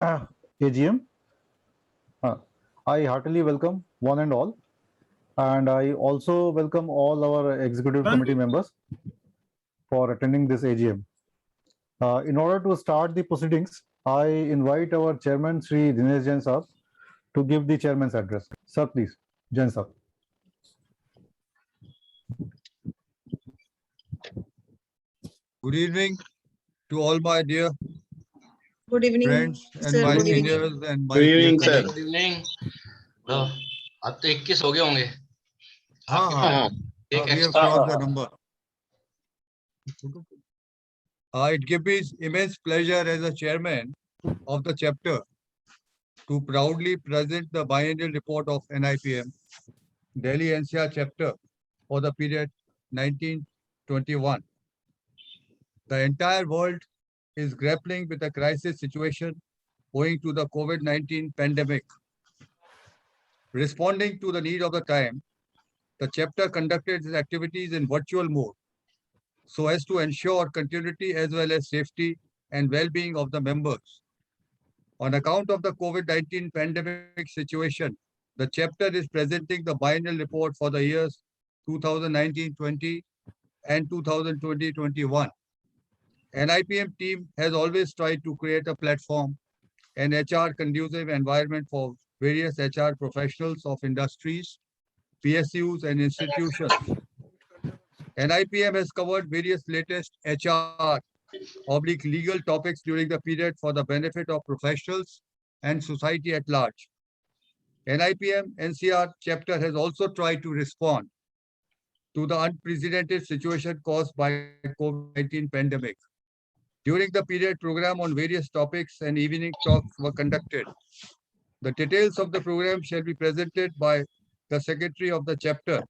AGM. I heartily welcome one and all, and I also welcome all our executive committee members for attending this AGM. In order to start the proceedings, I invite our chairman, Sri Dinesh Jain Sahab, to give the chairman's address. Sir, please, Jain Sahab. Good evening to all my dear Good evening, friends and sir. my Good evening. seniors and my Good dear evening, sir. colleagues. Good evening अब तो 21 हो गए होंगे हाँ आपके हाँ पास एक we have extra crossed the number. It gives me immense pleasure as a chairman of the chapter to proudly present the biennial report of NIPM, Delhi NCR chapter for the period 1921. The entire world is grappling with a crisis situation owing to the COVID-19 pandemic. Responding to the need of the time, the chapter conducted its activities in virtual mode so as to ensure continuity as well as safety and well-being of the members. On account of the COVID-19 pandemic situation, the chapter is presenting the biennial report for the years 2019-20 and 2020-21. NIPM team has always tried to create a platform, an HR conducive environment for various HR professionals of industries, PSUs and institutions. NIPM has covered various latest HR/legal topics during the period for the benefit of professionals and society at large. NIPM NCR chapter has also tried to respond to the unprecedented situation caused by COVID-19 pandemic. During the period, program on various topics and evening talks were conducted. The details of the program shall be presented by the secretary of the chapter,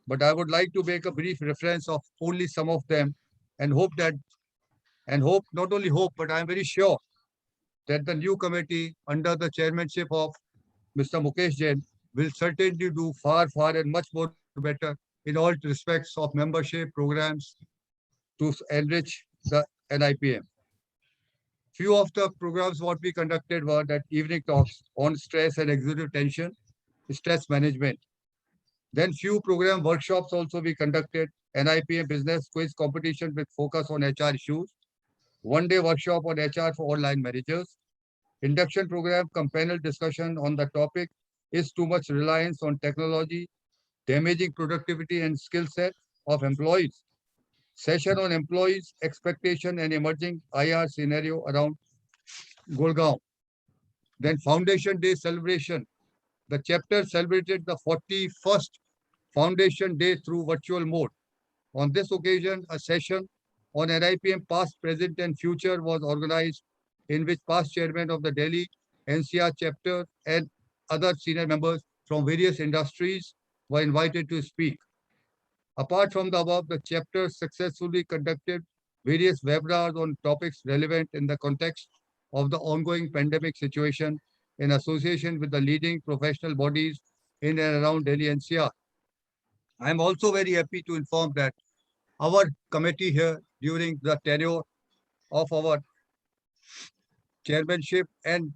but I would like to make a brief reference of only some of them and hope, not only hope, but I am very sure that the new committee under the chairmanship of Mr. Mukesh Jain will certainly do far and much more better in all respects of membership programs to enrich the NIPM. Few of the programs what we conducted were that evening talks on stress and executive tension, stress management. Then few program workshops also we conducted, NIPM business quiz competition with focus on HR issues, one-day workshop on HR for online managers, induction program panel discussion on the topic is too much reliance on technology, damaging productivity and skill set of employees. Session on employees expectation and emerging IR scenario around Gurgaon. Then Foundation Day celebration. The chapter celebrated the 41st Foundation Day through virtual mode. On this occasion, a session on NIPM past, present and future was organized in which past chairman of the Delhi NCR chapter and other senior members from various industries were invited to speak. Apart from the above, the chapter successfully conducted various webinars on topics relevant in the context of the ongoing pandemic situation in association with the leading professional bodies in and around Delhi NCR. I am also very happy to inform that our committee here during the tenure of our chairmanship, and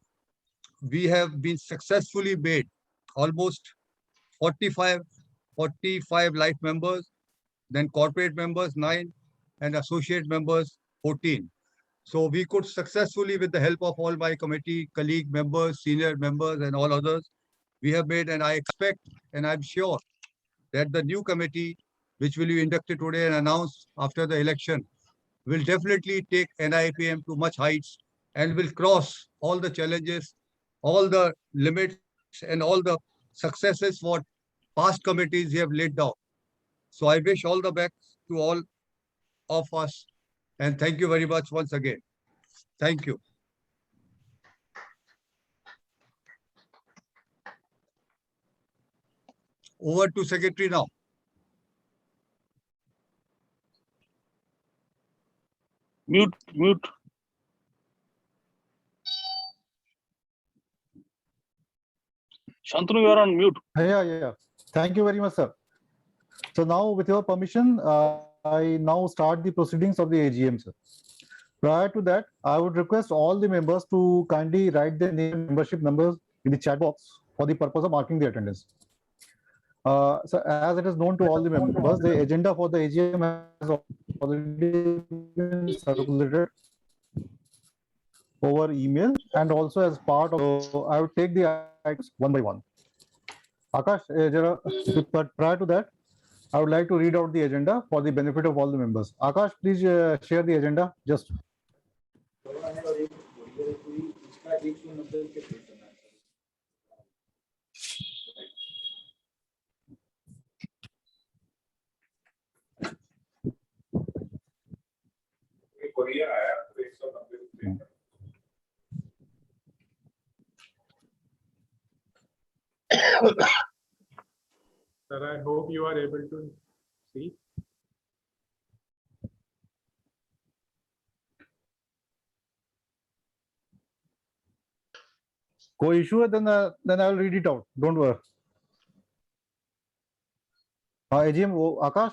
we have been successfully made almost 45 life members, then corporate members 9 and associate members 14. So we could successfully, with the help of all my committee colleague members, senior members and all others, we have made, and I expect and I'm sure that the new committee which will be inducted today and announced after the election will definitely take NIPM to much heights and will cross all the challenges, all the limits and all the successes what past committees have laid down. So I wish all the best to all of us and thank you very much once again. Thank you. Over to secretary now. Mute. Shantanu, you are on mute. Yeah. Thank you very much, sir. So now, with your permission, I now start the proceedings of the AGM, sir. Prior to that, I would request all the members to kindly write their name and membership numbers in the chat box for the purpose of marking the attendance. So as it is known to all the members, the agenda for the AGM has already been circulated over email and also as part of. So I would take the items one by one. Akash, but prior to that, I would like to read out the agenda for the benefit of all the members. Akash, please share the agenda. Just. Sir, I hope you are able to see. कोई issue है then I will read it out. Don't worry. हाँ AGM वो आकाश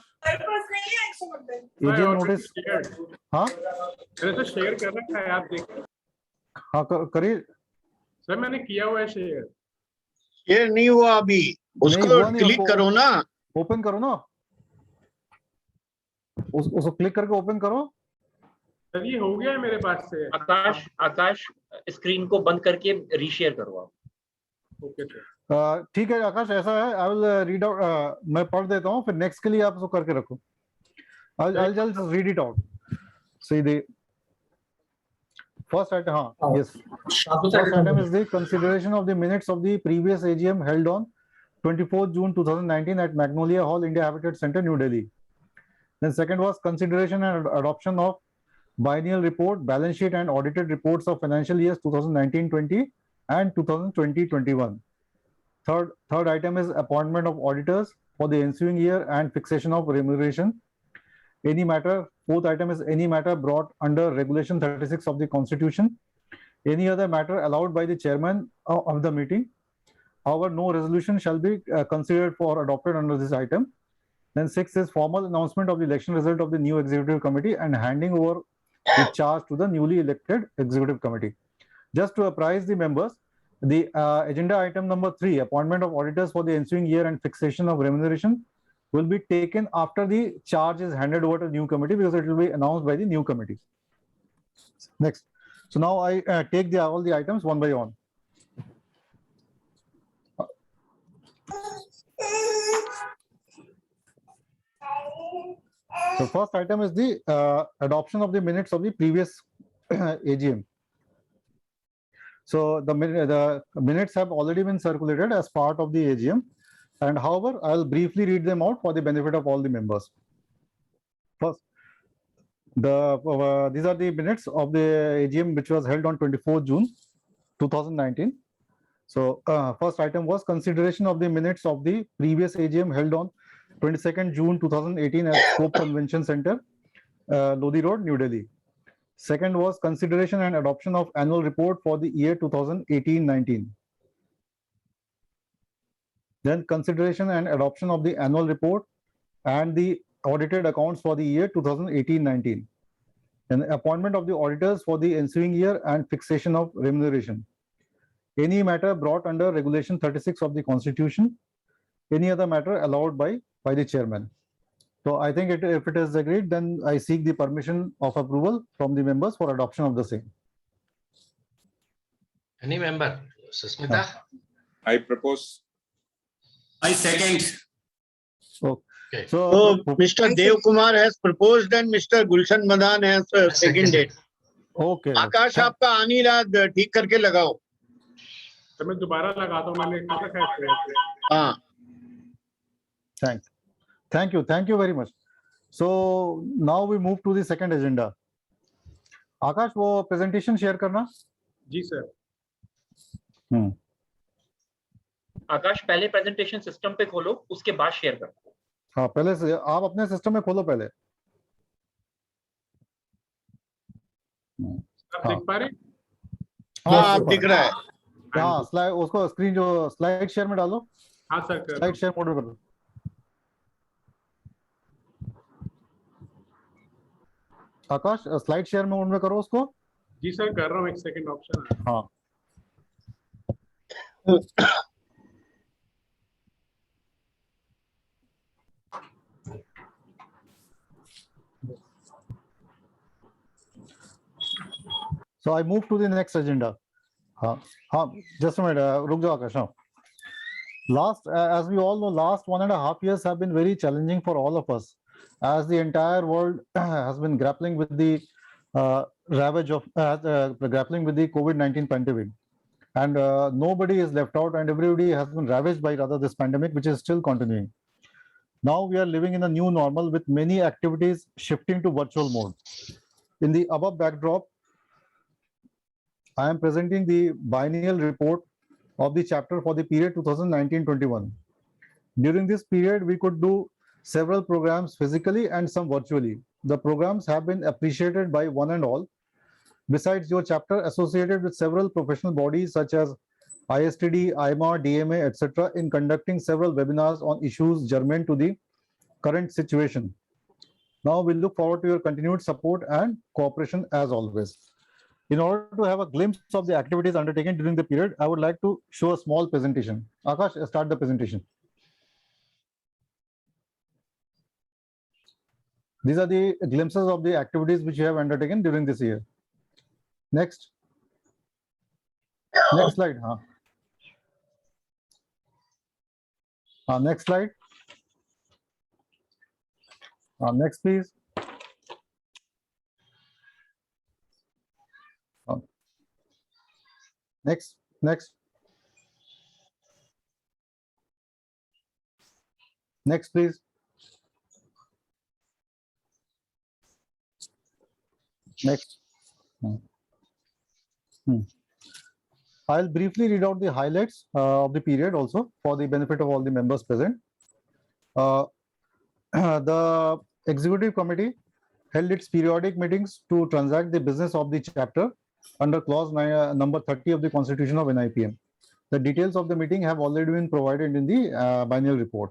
AGM notice हाँ मैंने तो share कर रखा है, आप देखिए। हाँ करिए सर मैंने किया हुआ है शेयर। शेयर नहीं हुआ अभी, उसको क्लिक करो ना, ओपन करो ना, उसको क्लिक करके ओपन करो। सर ये हो गया है मेरे पास से। आकाश स्क्रीन को बंद करके रीशेयर करो आप। Okay sir. ठीक है आकाश, ऐसा है आई विल रीड आउट, मैं पढ़ देता हूँ फिर नेक्स्ट के लिए आप उसको करके रखो। I'll just read it out. See the first item. Yes. First item is the consideration of the minutes of the previous AGM held on 24th June 2019 at Magnolia Hall, India Habitat Center, New Delhi. Then second was consideration and adoption of biennial report, balance sheet and audited reports of financial years 2019-20 and 2020-21. Third item is appointment of auditors for the ensuing year and fixation of remuneration. Any matter. Fourth item is any matter brought under Regulation 36 of the Constitution. Any other matter allowed by the chairman of the meeting. However, no resolution shall be considered for adopted under this item. Then sixth is formal announcement of the election result of the new executive committee and handing over the charge to the newly elected executive committee. Just to apprise the members, the agenda item number 3, appointment of auditors for the ensuing year and fixation of remuneration, will be taken after the charge is handed over to the new committee because it will be announced by the new committee. Next. So now I take all the items one by one. So first item is the adoption of the minutes of the previous AGM. So the minutes have already been circulated as part of the AGM. And however, I'll briefly read them out for the benefit of all the members. First, these are the minutes of the AGM which was held on 24th June 2019. So first item was consideration of the minutes of the previous AGM held on 22nd June 2018 at Scope Convention Center, Lodi Road, New Delhi. Second was consideration and adoption of annual report for the year 2018-19. Then consideration and adoption of the annual report and the audited accounts for the year 2018-19. And appointment of the auditors for the ensuing year and fixation of remuneration. Any matter brought under Regulation 36 of the Constitution. Any other matter allowed by the chairman. So I think if it is agreed, then I seek the permission of approval from the members for adoption of the same. Any member? Susmita? I propose. I second. Okay. So Mr. Dev Kumar has proposed and Mr. Gulshan Madan has seconded. Okay. आकाश आपका आ नहीं रहा, ठीक करके लगाओ। तो मैं दोबारा लगाता हूँ, मैंने कर रखा है। हाँ। Thanks. Thank you very much. So now we move to the second agenda. आकाश वो presentation share करना। जी सर। आकाश पहले प्रेजेंटेशन सिस्टम पे खोलो, उसके बाद शेयर करो। हाँ पहले से आप अपने सिस्टम में खोलो पहले। आप देख पा रहे? हाँ आप दिख रहा है। हाँ स्लाइड उसको स्क्रीन जो स्लाइड शेयर में डालो। हाँ सर कर। स्लाइड शेयर मोड में कर दो। आकाश स्लाइड शेयर मोड में करो उसको. जी सर कर रहा हूँ, एक सेकंड ऑप्शन है. हाँ. So I move to the next agenda. Just a minute. रुक जाओ आकाश. हाँ. Last, as we all know, last 1.5 years have been very challenging for all of us, as the entire world has been grappling with the ravage of grappling with the COVID-19 pandemic, and nobody is left out, and everybody has been ravaged by rather this pandemic, which is still continuing. Now we are living in a new normal with many activities shifting to virtual mode. In the above backdrop, I am presenting the biennial report of the chapter for the period 2019-21. During this period, we could do several programs physically and some virtually. The programs have been appreciated by one and all. Besides, your chapter associated with several professional bodies such as ISTD, IMA, DMA, etc. in conducting several webinars on issues germane to the current situation. Now we look forward to your continued support and cooperation as always. In order to have a glimpse of the activities undertaken during the period, I would like to show a small presentation. Akash, start the presentation. These are the glimpses of the activities which you have undertaken during this year. Next. Next slide. Next slide. Next, please. Next. Next. Next, please. Next. I'll briefly read out the highlights of the period also for the benefit of all the members present. The executive committee held its periodic meetings to transact the business of the chapter under clause number 30 of the Constitution of NIPM. The details of the meeting have already been provided in the biennial report.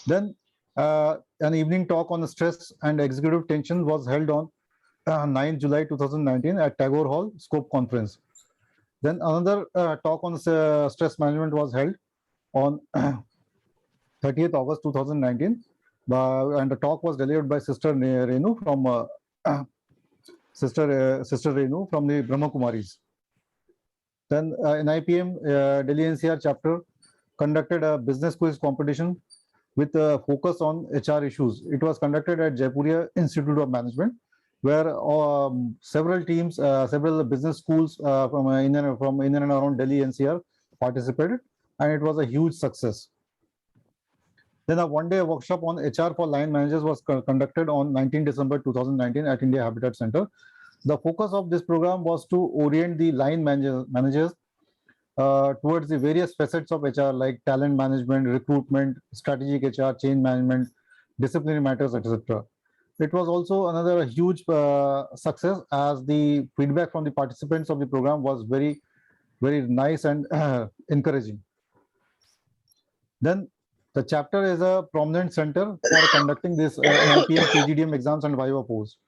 Then an evening talk on stress and executive tension was held on 9 July 2019 at Tagore Hall Scope Conference. Then another talk on stress management was held on 30th August 2019, and the talk was delivered by Sister Renu from Sister Renu from the Brahma Kumaris. Then NIPM Delhi NCR chapter conducted a business quiz competition with a focus on HR issues. It was conducted at Jaipuria Institute of Management, where several teams, several business schools from in and around Delhi NCR participated, and it was a huge success. Then a one-day workshop on HR for line managers was conducted on 19 December 2019 at India Habitat Center. The focus of this program was to orient the line managers towards the various facets of HR like talent management, recruitment, strategic HR, change management, disciplinary matters, etc. It was also another huge success, as the feedback from the participants of the program was very, very nice and encouraging. Then the chapter is a prominent center for conducting this NIPM PGDM exams and Viva posts.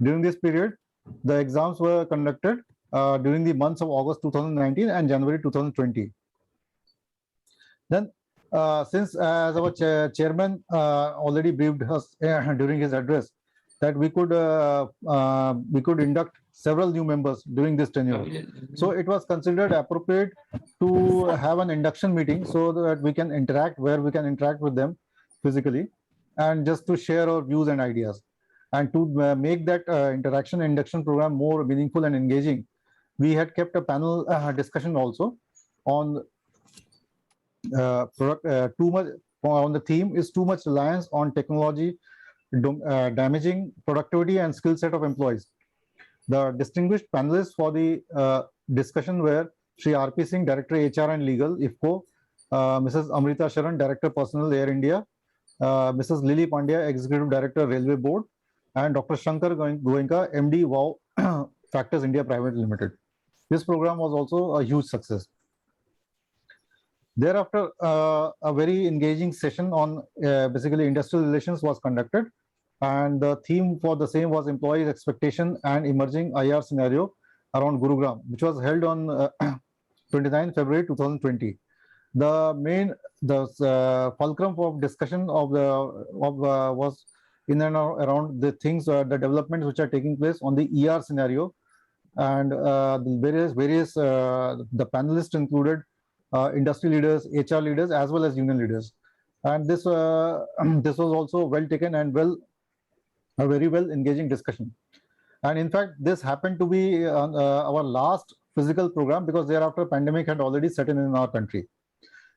During this period, the exams were conducted during the months of August 2019 and January 2020. Then, since as our chairman already briefed us during his address, that we could induct several new members during this tenure. So it was considered appropriate to have an induction meeting so that we can interact, where we can interact with them physically, and just to share our views and ideas. And to make that induction program more meaningful and engaging, we had kept a panel discussion also on too much on the theme is too much reliance on technology damaging productivity and skill set of employees. The distinguished panelists for the discussion were Sri R.P. Singh, Director HR and Legal, IFCO, Mrs. Amrita Sharan, Director Personnel, Air India, Mrs. Lily Pandya, Executive Director, Railway Board, and Dr. Shankar Goenka, MD, WOW Factors India Private Limited. This program was also a huge success. Thereafter, a very engaging session on basically industrial relations was conducted and the theme for the same was employees' expectation and emerging IR scenario around Gurugram, which was held on 29 February 2020. The fulcrum of discussion was in and around the things, the developments which are taking place on the ER scenario, and the the panelists included industry leaders, HR leaders, as well as union leaders, and this this was also well taken and a very well engaging discussion. And in fact, this happened to be our last physical program, because thereafter pandemic had already set in our country.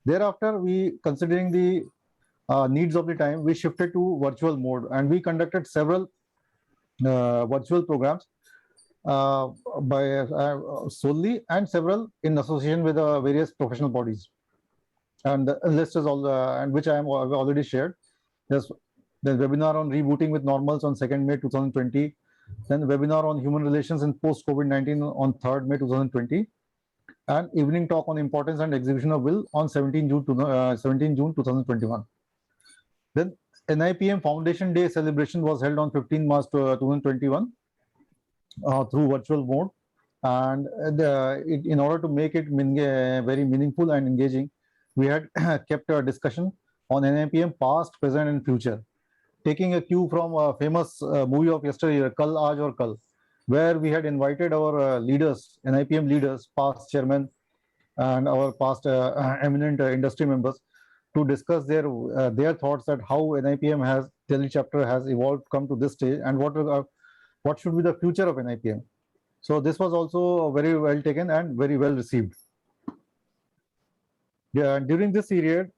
Thereafter, considering the needs of the time, we shifted to virtual mode, and we conducted several virtual programs by solely, and several in association with various professional bodies. And the list is all, and which I've already shared. There's webinar on rebooting with normals on 2nd May 2020. Then webinar on human relations in post-COVID-19 on 3rd May 2020. And evening talk on importance and execution of will on 17 June 2021. Then NIPM Foundation Day celebration was held on 15 March 2021 through virtual mode. And in order to make it very meaningful and engaging, we had kept a discussion on NIPM past, present, and future, taking a cue from a famous movie of yesteryear, Kal, Aaj aur Kal, where we had invited our leaders, NIPM leaders, past chairmen, and our past eminent industry members to discuss their thoughts that how NIPM has, Delhi chapter has evolved, come to this stage, and what should be the future of NIPM. So this was also very well taken and very well received. Yeah, during this period,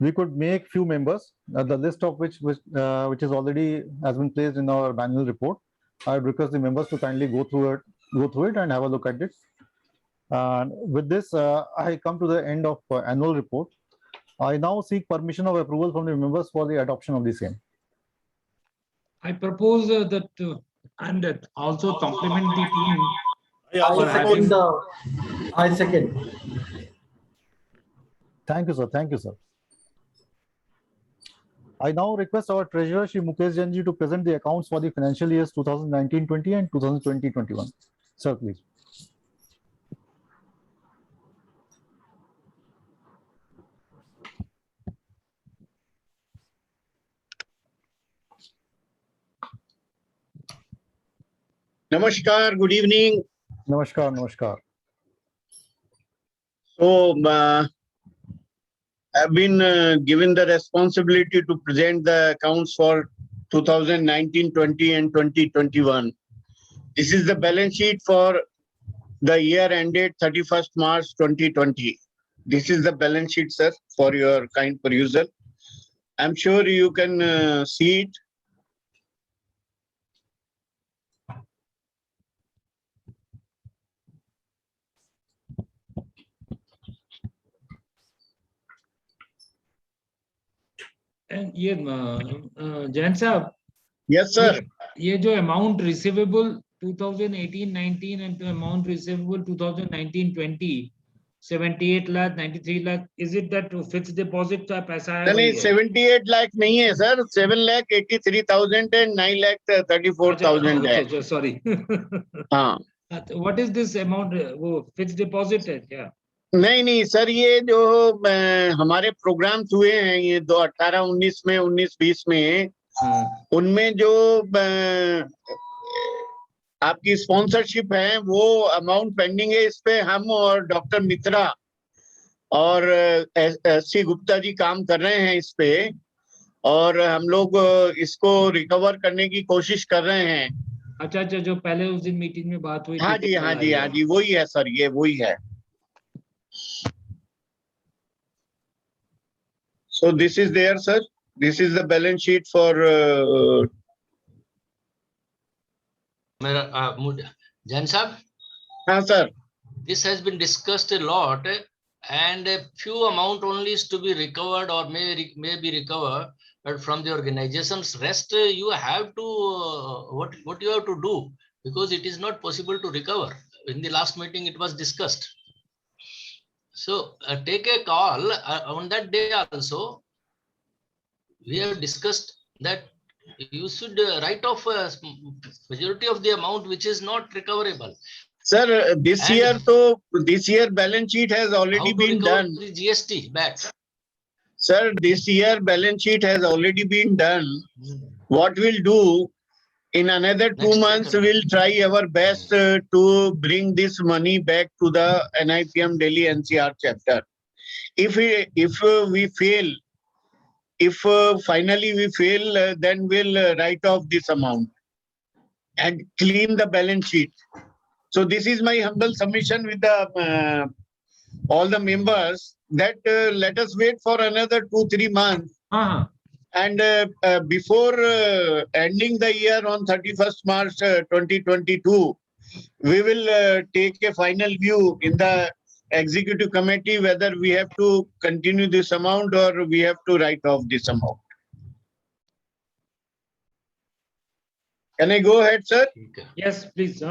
we could make few members, the list of which is already has been placed in our annual report. I would request the members to kindly go through it and have a look at it. And with this, I come to the end of annual report. I now seek permission of approval from the members for the adoption of the same. I propose that and also compliment the team. I second. Thank you, sir. Thank you, sir. I now request our treasurer, Shri Mukesh Jain ji, to present the accounts for the financial years 2019-20 and 2020-21. Sir, please. Namaskar, good evening. Namaskar, namaskar. So, I've been given the responsibility to present the accounts for 2019-20 and 2021. This is the balance sheet for the year ended 31st March 2020. This is the balance sheet, sir, for your kind perusal. I'm sure you can see it. And ये जैन साहब, Yes, sir. ये जो amount receivable 2018-19 and the amount receivable 2019-20, 78 lakh, 93 lakh, is it that fixed deposit का पैसा है? नहीं, 78 लाख नहीं है सर, 7,83,000 and 9,34,000 है. Okay, sorry. हाँ. What is this amount? वो fixed deposit है क्या? नहीं सर, ये जो हमारे प्रोग्राम्स हुए हैं ये 2018-19 में, 19-20 में, उनमें जो आपकी स्पॉन्सरशिप है वो अमाउंट पेंडिंग है. इस पे हम और डॉक्टर मित्रा और एस.सी. गुप्ता जी काम कर रहे हैं इस पे, और हम लोग इसको रिकवर करने की कोशिश कर रहे हैं. अच्छा, जो पहले उस दिन मीटिंग में बात हुई. हाँ जी, वही है सर, ये वही है. So this is there, sir. This is the balance sheet for. Jain sahab. हाँ sir. This has been discussed a lot, and a few amount only is to be recovered or may be recovered, but from the organizations, rest you have to what you have to do, because it is not possible to recover. In the last meeting, it was discussed. So take a call on that day also. we have discussed that you should write off majority of the amount which is not recoverable. Sir, this year balance sheet has How already to been recover done. the GST back? Sir, this year balance sheet has already been done. What we'll do in another 2 Next months, year. we'll try our best to bring this money back to the NIPM Delhi NCR chapter. If we fail, if finally we fail, then we'll write off this amount and clean the balance sheet. So this is my humble submission with the all the members that let us wait for another 2-3 months. And before ending the year on 31st March 2022, we will take a final view in the executive committee whether we have to continue this amount or we have to write off this amount. Can I go ahead, sir? Yes, please.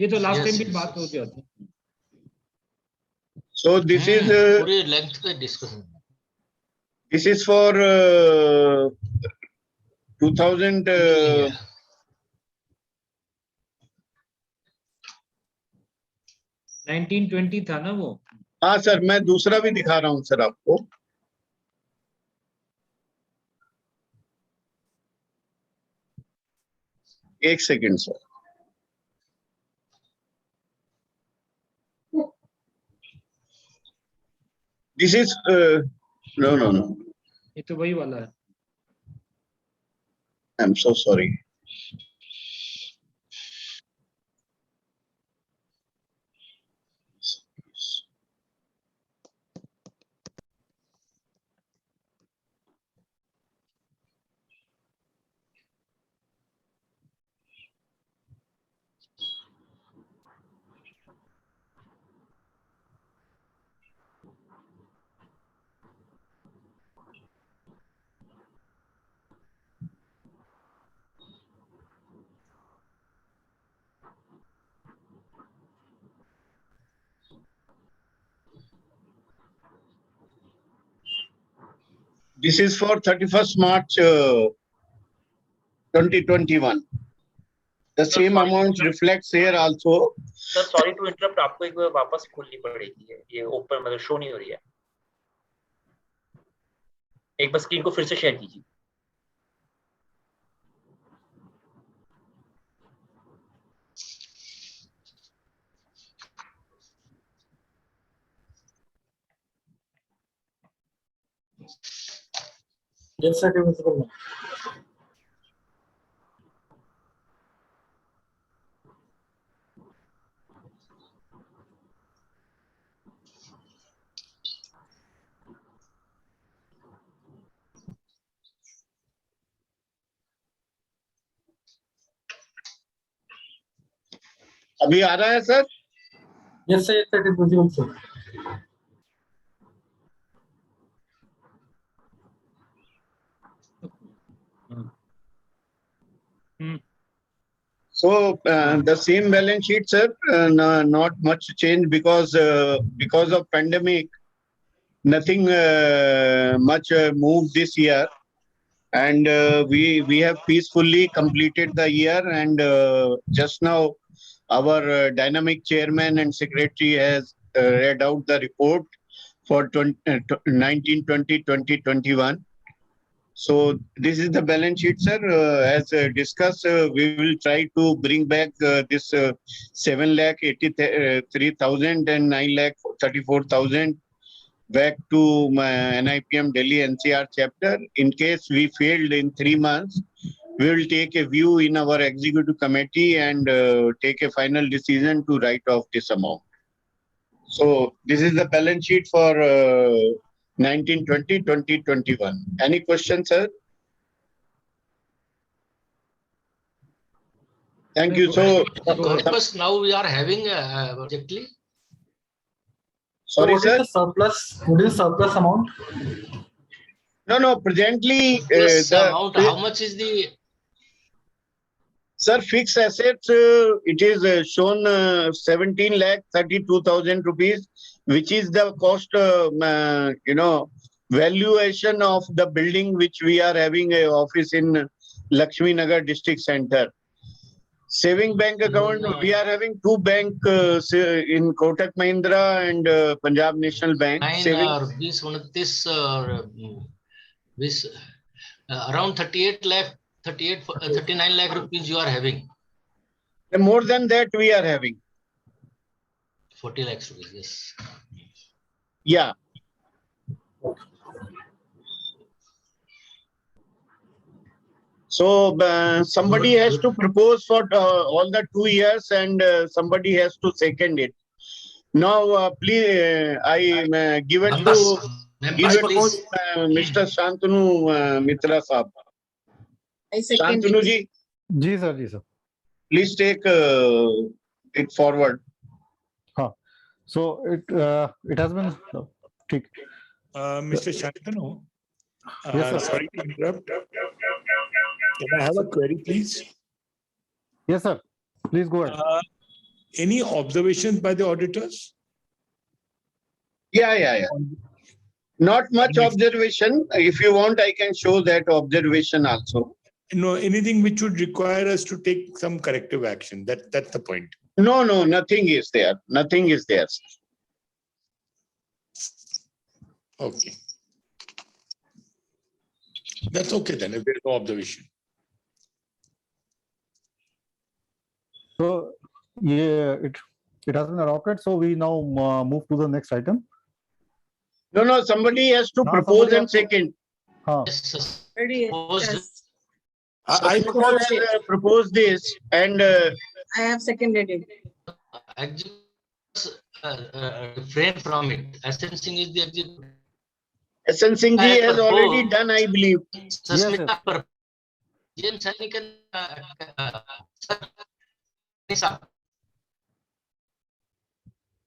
ये तो last Yes, time भी yes, बात हो yes. गया था. So this is पूरे length पे discussion. this is for 2000. 1920 था ना वो. हाँ सर, मैं दूसरा भी दिखा रहा हूँ सर आपको. एक second sir. This is no. ये तो वही वाला है. I'm so sorry. This is for 31st March 2021. The same amount reflects here also. Sir sorry to interrupt, आपको एक बार वापस खोलनी पड़ेगी. ये ओपन मतलब शो नहीं हो रही है. एक बार स्क्रीन को फिर से शेयर कीजिए. Yes, sir, principal. अभी आ रहा है sir? Yes, sir, that is possible, sir. So the same balance sheet, sir, not much change because of pandemic, nothing much moved this year, and we have peacefully completed the year. And just now, our dynamic chairman and secretary has read out the report for 1920-2021. So this is the balance sheet, sir. As discussed, we will try to bring back this 7,83,000 and 9,34,000 back to my NIPM Delhi NCR chapter. In case we failed in 3 months, we will take a view in our executive committee and take a final decision to write off this amount. So this is the balance sheet for 1920-2021. Any questions, sir? Thank you. So, Corpus now we are having exactly. sorry, sir. What is the surplus amount? No. Presently, Plus amount. How much is the? Sir, fixed assets, it is shown 17,32,000 rupees, which is the cost, valuation of the building which we are having a office in Lakshmi Nagar district center. Saving bank account, we are having two bank in Kotak Mahindra and Punjab National Bank. 20, around 38 lakh, 39 lakh rupees you are having. More than that we are having. 40 lakhs rupees, yes. Yeah. So somebody has to propose for all the 2 years and somebody has to second it. Now, please, I give it to Mr. Shantanu Mitra Saab. I second Shantanu it. ji, जी sir. please take it forward. So it has been ठीक. Mr. Shantanu, Yes, sir. sorry to interrupt. Can I have a query, please? Yes, sir. Please go ahead. Any observations by the auditors? Yeah. Not much observation. If you want, I can show that observation also. No, anything which would require us to take some corrective action. That's the point. No, nothing is there. Nothing is there. Okay. That's okay then, if there's no observation. So yeah, it has been adopted. So we now move to the next item. No, somebody has to propose somebody and has to- second. Yes, Ready? Proposed. Yes. I Secretary has proposed this and I have seconded it. refrain from it. Essence is the executive. SN Singh ji has already done, I believe. Susmita per James Sanikan,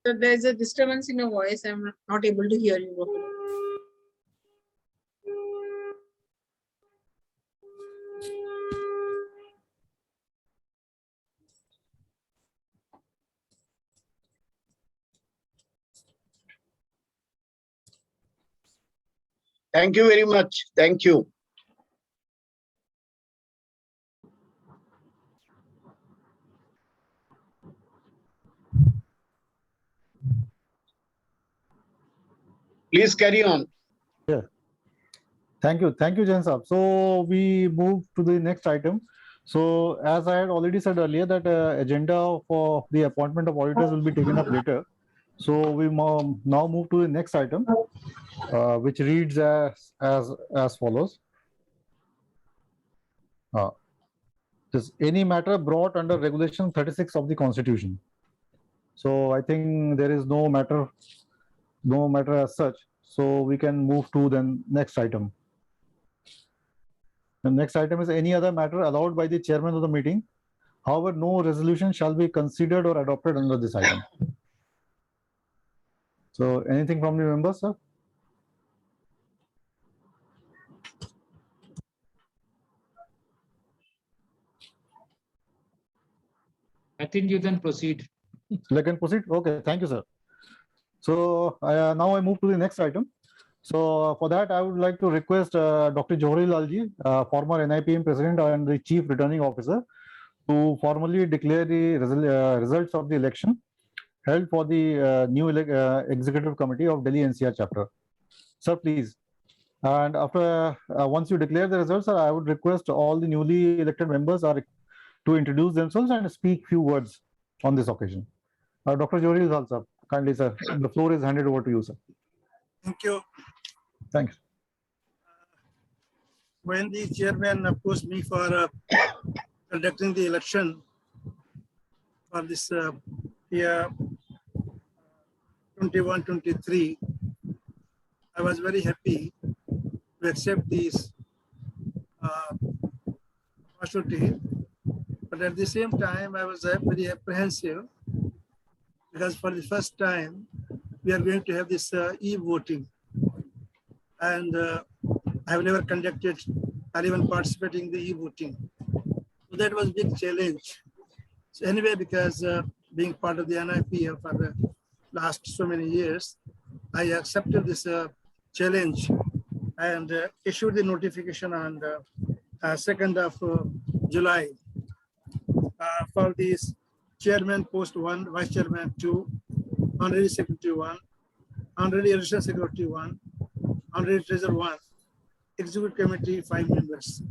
So there is a disturbance in your voice. I'm not able to hear you. Thank you very much. Thank you. Please carry on. Thank you, Jain Saab. So we move to the next item. So as I had already said earlier, that agenda for the appointment of auditors will be taken up later. So we now move to the next item, which reads as follows. Just any matter brought under Regulation 36 of the Constitution. So I think there is no matter as such. So we can move to the next item. The next item is any other matter allowed by the chairman of the meeting. However, no resolution shall be considered or adopted under this item. So anything from the members, sir? I think you can proceed. I can proceed? Okay, thank you, sir. So now I move to the next item. So for that, I would like to request Dr. Johari Lalji, former NIPM president and the chief returning officer, to formally declare the results of the election held for the new executive committee of Delhi NCR chapter. Sir, please. And after once you declare the results, sir, I would request all the newly elected members to introduce themselves and speak few words on this occasion. Dr. Johari Lal, sir, kindly, sir, the floor is handed over to you, sir. Thank you. Thanks. When the chairman approached me for conducting the election for this year 21-23, I was very happy to accept this opportunity. But at the same time, I was very apprehensive because for the first time, we are going to have this e-voting. And I have never conducted or even participated in the e-voting. So that was a big challenge. So anyway, because being part of the NIPM for the last so many years, I accepted this challenge and issued the notification on the 2nd of July for this chairman post 1, vice chairman 2, honorary secretary 1, honorary additional secretary 1, honorary treasurer 1, executive committee 5 members.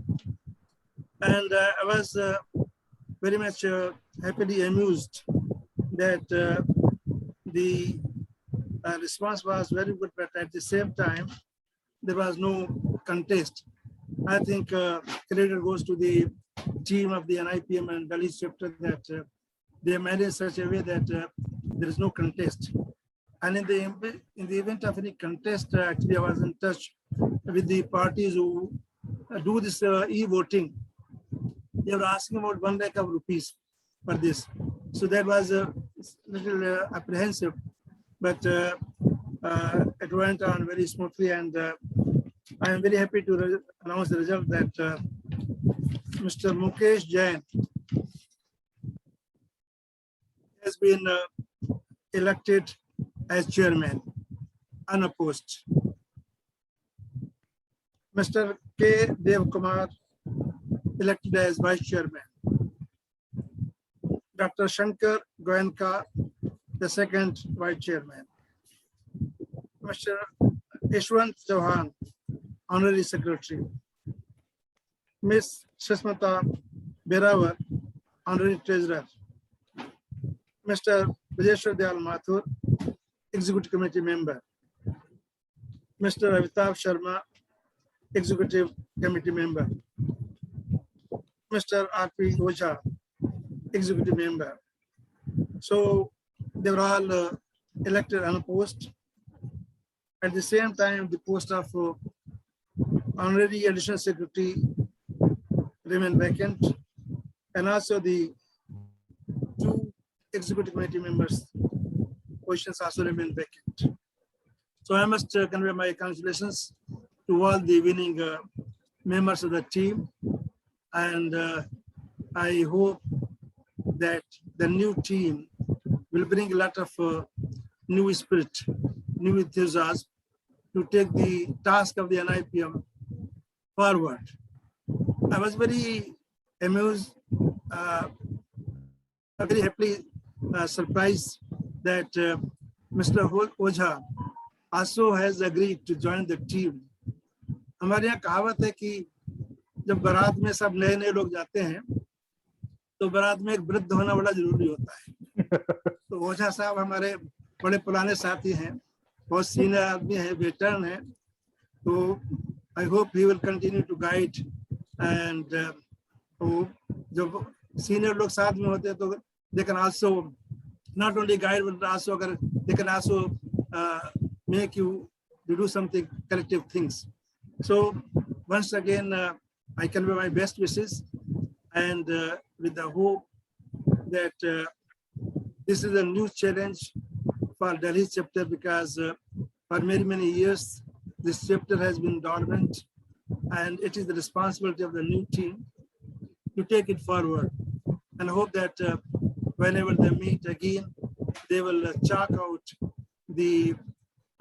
And I was very much happily amused that the response was very good, but at the same time, there was no contest. I think credit goes to the team of the NIPM and Delhi chapter that they managed such a way that there is no contest. And in the event of any contest, actually, I was in touch with the parties who do this e-voting. They were asking about 1 lakh of rupees for this. So that was a little apprehensive, but it went on very smoothly. And I am very happy to announce the result that Mr. Mukesh Jain has been elected as chairman, unopposed. Mr. K. Dev Kumar elected as vice chairman. Dr. Shankar Goenka, the second vice chairman. Mr. Ishwant Chauhan, honorary secretary. Ms. Shasmata Berawar, honorary treasurer. Mr. Vijeshwar Dayal Mathur, executive committee member. Mr. Avitav Sharma, executive committee member. Mr. R.P. Ojha, executive member. So they were all elected unopposed. At the same time, the post of honorary additional secretary remained vacant, and also the 2 executive committee members' positions also remain vacant. So I must convey my congratulations to all the winning members of the team, and I hope that the new team will bring a lot of new spirit, new enthusiasm to take the task of the NIPM forward. I was very amused, very happily surprised that Mr. Ojha also has agreed to join the team. हमारे यहाँ कहावत है कि जब बारात में सब नए नए लोग जाते हैं तो बारात में एक वृद्ध होना बड़ा जरूरी होता है। तो ओझा साहब हमारे बड़े पुराने साथी हैं, बहुत सीनियर आदमी हैं, वेटरन हैं, तो I hope he will continue to guide and जब सीनियर लोग साथ में होते हैं तो they can also not only guide but also अगर they can also make you to do something collective things. So once again, I convey my best wishes and with the hope that this is a new challenge for Delhi chapter, because for many, many years, this chapter has been dormant, and it is the responsibility of the new team to take it forward. And I hope that whenever they meet again, they will chalk out the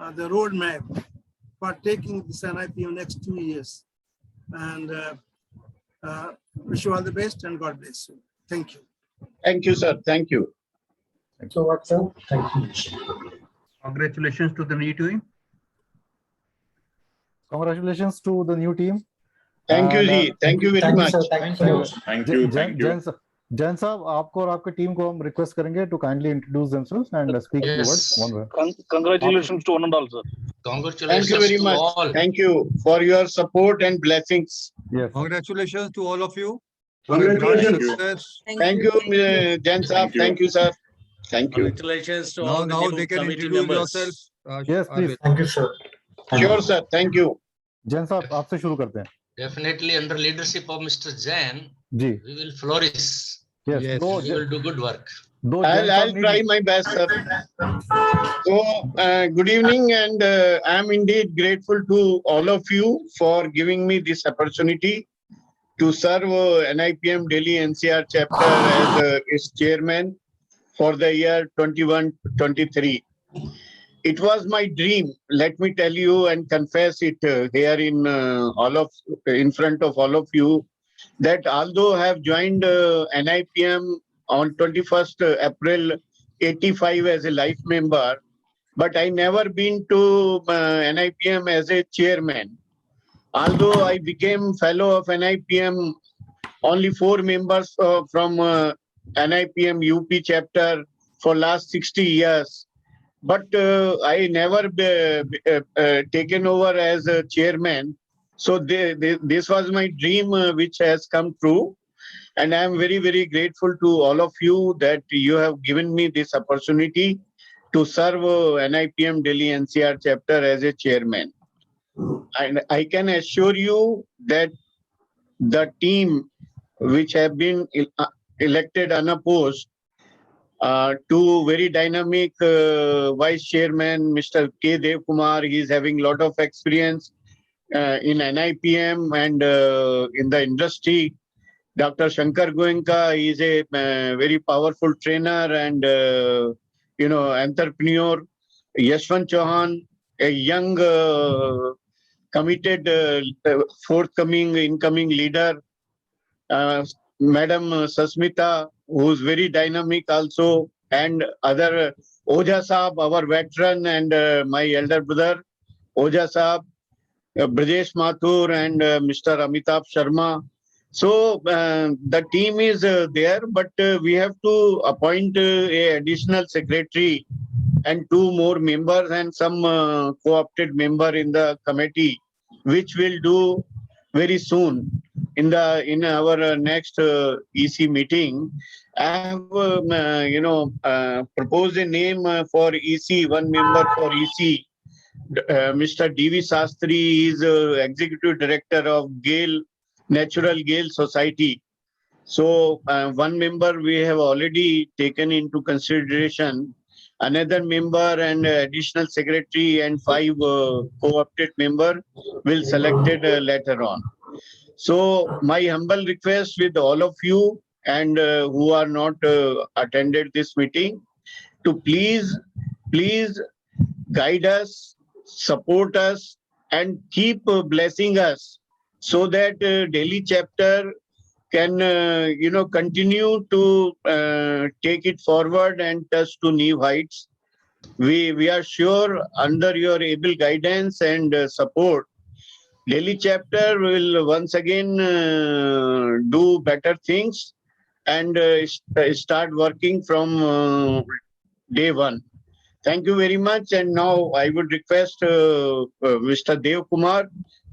roadmap for taking this NIPM next 2 years. And wish you all the best and God bless you. Thank you. Thank you, sir. Thank you. So what, sir? Thank you. Congratulations to the new team. Congratulations to the new team. Thank you, Ji. Thank you very much. Thank you. Thank you. Thank you. Jain साहब, आपको और आपकी team को हम request करेंगे to kindly introduce themselves and speak a few words. One word. Congratulations to one and all, sir. Congratulations Thank you very to much. all. Thank you for your support and blessings. Yes. Congratulations to all of you. Congratulations. Success. Thank you, Jan Saab. Thank you, sir. Thank you. Congratulations to all the Now new they can committee introduce members. yourself. Yes, please. Thank you, sir. Sure, sir. Thank you. Jain साहब, आपसे शुरू करते हैं. Definitely under leadership of Mr. Jain, ji. we will flourish. Yes. Yes. We will do good work. I'll try my best, sir. So, good evening, and I'm indeed grateful to all of you for giving me this opportunity to serve NIPM Delhi NCR chapter as its chairman for the year 21-23. it was my dream. Let me tell you and confess it here in front of all of you, that although I have joined NIPM on 21st April 85 as a life member, but I never been to NIPM as a chairman. Although I became fellow of NIPM, only 4 members from NIPM UP chapter for last 60 years. But I never taken over as a chairman. So this was my dream which has come true. And I am very, very grateful to all of you that you have given me this opportunity to serve NIPM Delhi NCR chapter as a chairman. And I can assure you that the team which have been elected unopposed, two very dynamic vice chairman, Mr. K. Dev Kumar, he is having a lot of experience in NIPM and in the industry. Dr. Shankar Goenka is a very powerful trainer and entrepreneur. Yashwant Chauhan, a young committed forthcoming incoming leader. Madam Sasmita, who is very dynamic also, and other Oja Saab, our veteran, and my elder brother Oja Saab, Brajesh Mathur, and Mr. Amitabh Sharma. So the team is there, but we have to appoint a additional secretary and 2 more members and some co-opted member in the committee, which we'll do very soon in our next EC meeting. I have proposed a name for EC, 1 member for EC. Mr. D.V. Sastry is executive director of Natural Gale Society. So 1 member we have already taken into consideration. Another member and additional secretary and 5 co-opted member will selected later on. So my humble request with all of you and who are not attended this meeting to please guide us, support us, and keep blessing us so that Delhi chapter can continue to take it forward and touch to new heights. We are sure under your able guidance and support, Delhi chapter will once again do better things and start working from day one. Thank you very much. And now I would request Mr. Dev Kumar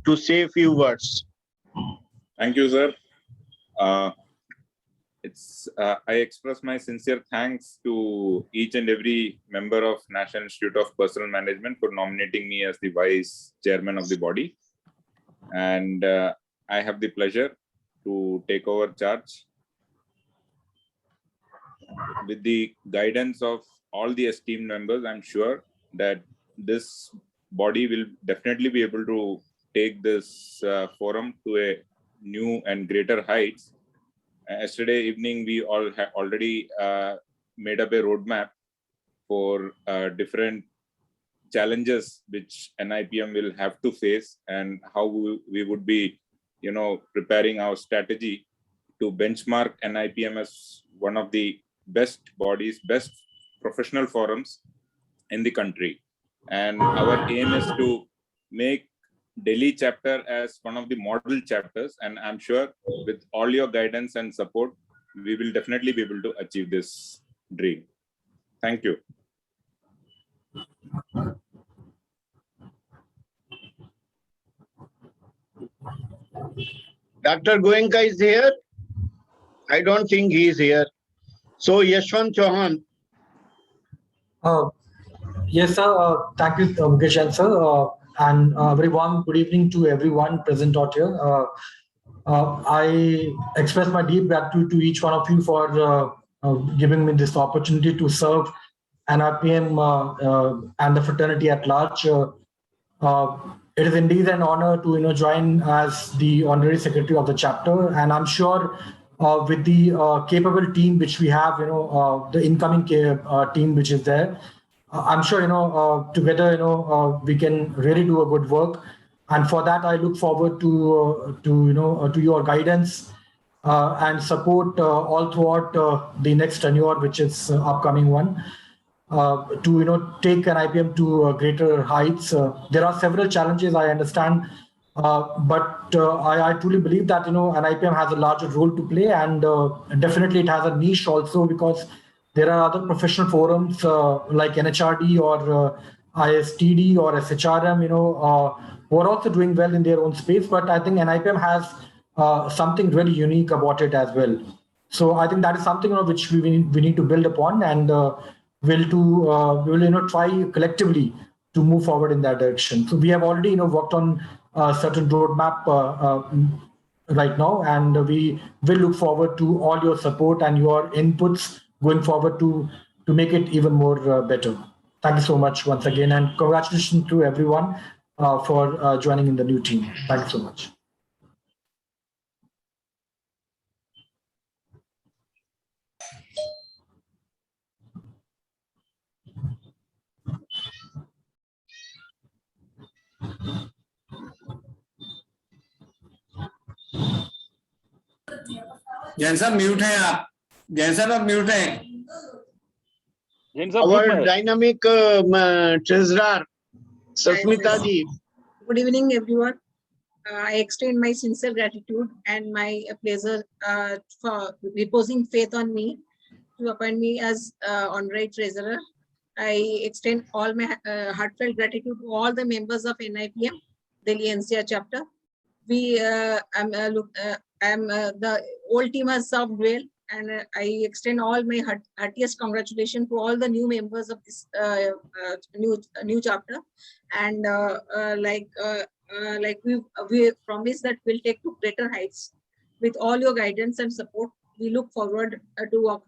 to say a few words. Thank you, sir. I express my sincere thanks to each and every member of National Institute of Personal Management for nominating me as the vice chairman of the body. And I have the pleasure to take over charge with the guidance of all the esteemed members. I'm sure that this body will definitely be able to take this forum to a new and greater heights. Yesterday evening, we all have already made up a roadmap for different challenges which NIPM will have to face and how we would be, preparing our strategy to benchmark NIPM as one of the best bodies, best professional forums in the country. And our aim is to make Delhi chapter as one of the model chapters. And I'm sure with all your guidance and support, we will definitely be able to achieve this dream. Thank you. Dr. Goenka is here? I don't think he is here. So Yashwant Chauhan. Yes, sir. Thank you, Mukesh, sir. And very warm good evening to everyone present out here. I express my deep gratitude to each one of you for giving me this opportunity to serve NIPM and the fraternity at large. It is indeed an honor to join as the honorary secretary of the chapter, and I'm sure with the capable team which we have, the incoming team which is there, I'm sure, together, we can really do a good work. And for that, I look forward to your guidance and support all throughout the next tenure, which is upcoming one. To take an IPM to greater heights. There are several challenges, I understand, but I truly believe that an IPM has a larger role to play, and definitely it has a niche also, because there are other professional forums like NHRD or ISTD or SHRM, who are also doing well in their own space. But I think NIPM has something really unique about it as well. So I think that is something which we need to build upon, and we will try collectively to move forward in that direction. So we have already worked on a certain roadmap right now, and we will look forward to all your support and your inputs going forward to make it even more better. Thank you so much once again, and congratulations to everyone for joining in the new team. Thank you so much. Jain साहब mute हैं आप। जैन साहब आप mute हैं। Our dynamic treasurer, Sasmita ji. Good evening, everyone. I extend my sincere gratitude and my pleasure for reposing faith on me to appoint me as honorary treasurer. I extend all my heartfelt gratitude to all the members of NIPM, Delhi NCR chapter. The whole team has served well, and I extend all my heartiest congratulations to all the new members of this new chapter. And we promise that we'll take to greater heights with all your guidance and support. We look forward to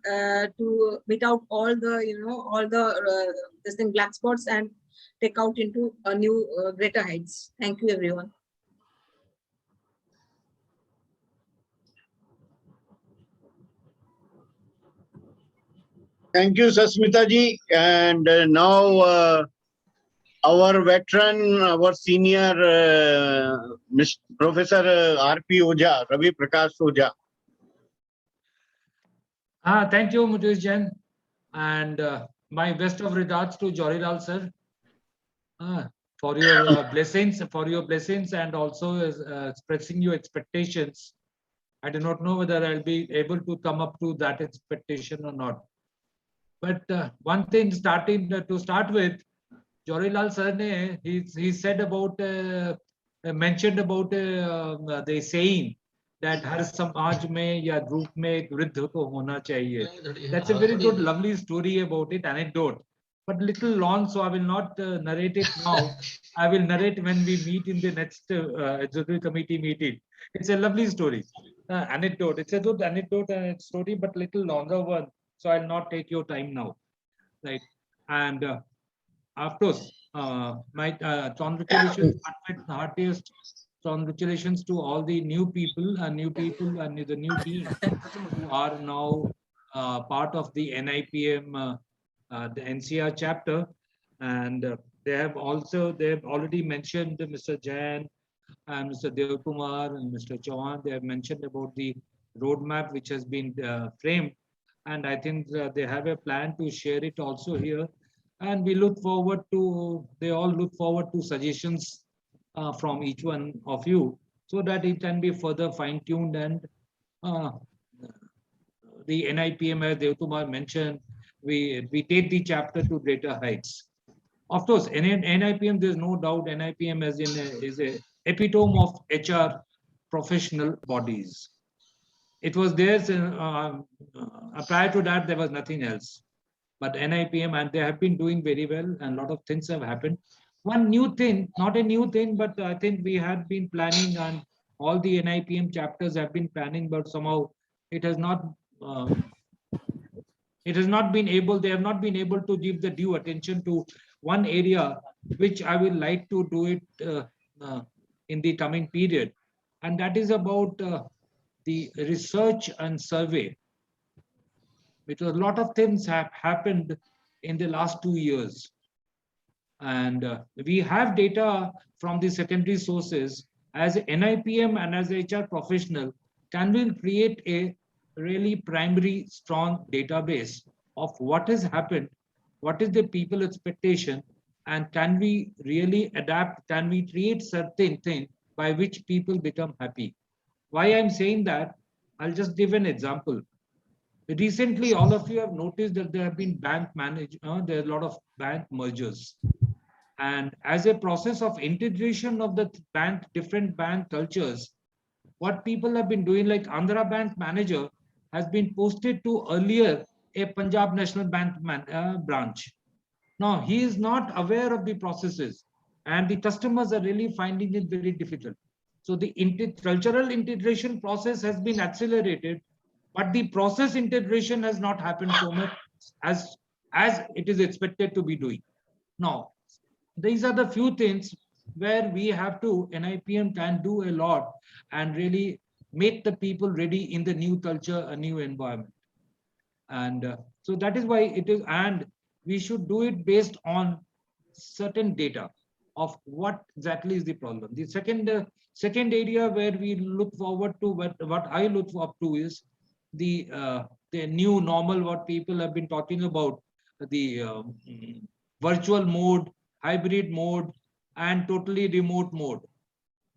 meet out all the black spots and take out into a new greater heights. Thank you, everyone. Thank you, Sasmita ji. And now our veteran, our senior Professor R.P. Oja, Ravi Prakash Oja. Thank you, Mutesh Jain. And my best of regards to Jorilal sir for your blessings, and also expressing your expectations. I do not know whether I'll be able to come up to that expectation or not. But one thing to start with, Jorilal sir he said about mentioned about the saying that har samaj mein ya group mein ek vriddha to hona chahiye. That's a very good, lovely story about it, anecdote, but little long, so I will not narrate it now. I will narrate when we meet in the next executive committee meeting. It's a lovely story, anecdote. It's a good anecdote and story, but little longer one. So I'll not take your time now, right? And of course, my congratulations, heartiest congratulations to all the new people and the new team who are now part of the NIPM, the NCR chapter, and they have already mentioned Mr. Jain and Mr. Devkumar and Mr. Chauhan. They have mentioned about the roadmap which has been framed, and I think they have a plan to share it also here. And we look forward to, they all look forward to suggestions from each one of you, so that it can be further fine-tuned, and the NIPM, as Devkumar mentioned, we take the chapter to greater heights. Of course, in NIPM, there's no doubt NIPM is a epitome of HR professional bodies. It was there prior to that, there was nothing else. But NIPM, and they have been doing very well, and a lot of things have happened. One new thing, not a new thing, but I think we had been planning, and all the NIPM chapters have been planning, but somehow it has not been able, they have not been able to give the due attention to one area, which I will like to do it in the coming period. And that is about the research and survey. Because a lot of things have happened in the last 2 years. And we have data from the secondary sources. As NIPM and as HR professional, can we create a really primary strong database of what has happened, what is the people expectation, and can we really adapt, can we create certain thing by which people become happy? Why I'm saying that, I'll just give an example. Recently, all of you have noticed that there have been bank there are a lot of bank mergers. And as a process of integration of the different bank cultures, what people have been doing, like Andhra Bank manager has been posted to earlier a Punjab National Bank branch. Now, he is not aware of the processes, and the customers are really finding it very difficult. So the cultural integration process has been accelerated, but the process integration has not happened so much as it is expected to be doing. Now, these are the few things where we have to, NIPM can do a lot and really make the people ready in the new culture, a new environment. And so that is why it is, and we should do it based on certain data of what exactly is the problem. The second area where we look forward to, what I look up to is the new normal, what people have been talking about, the virtual mode, hybrid mode, and totally remote mode.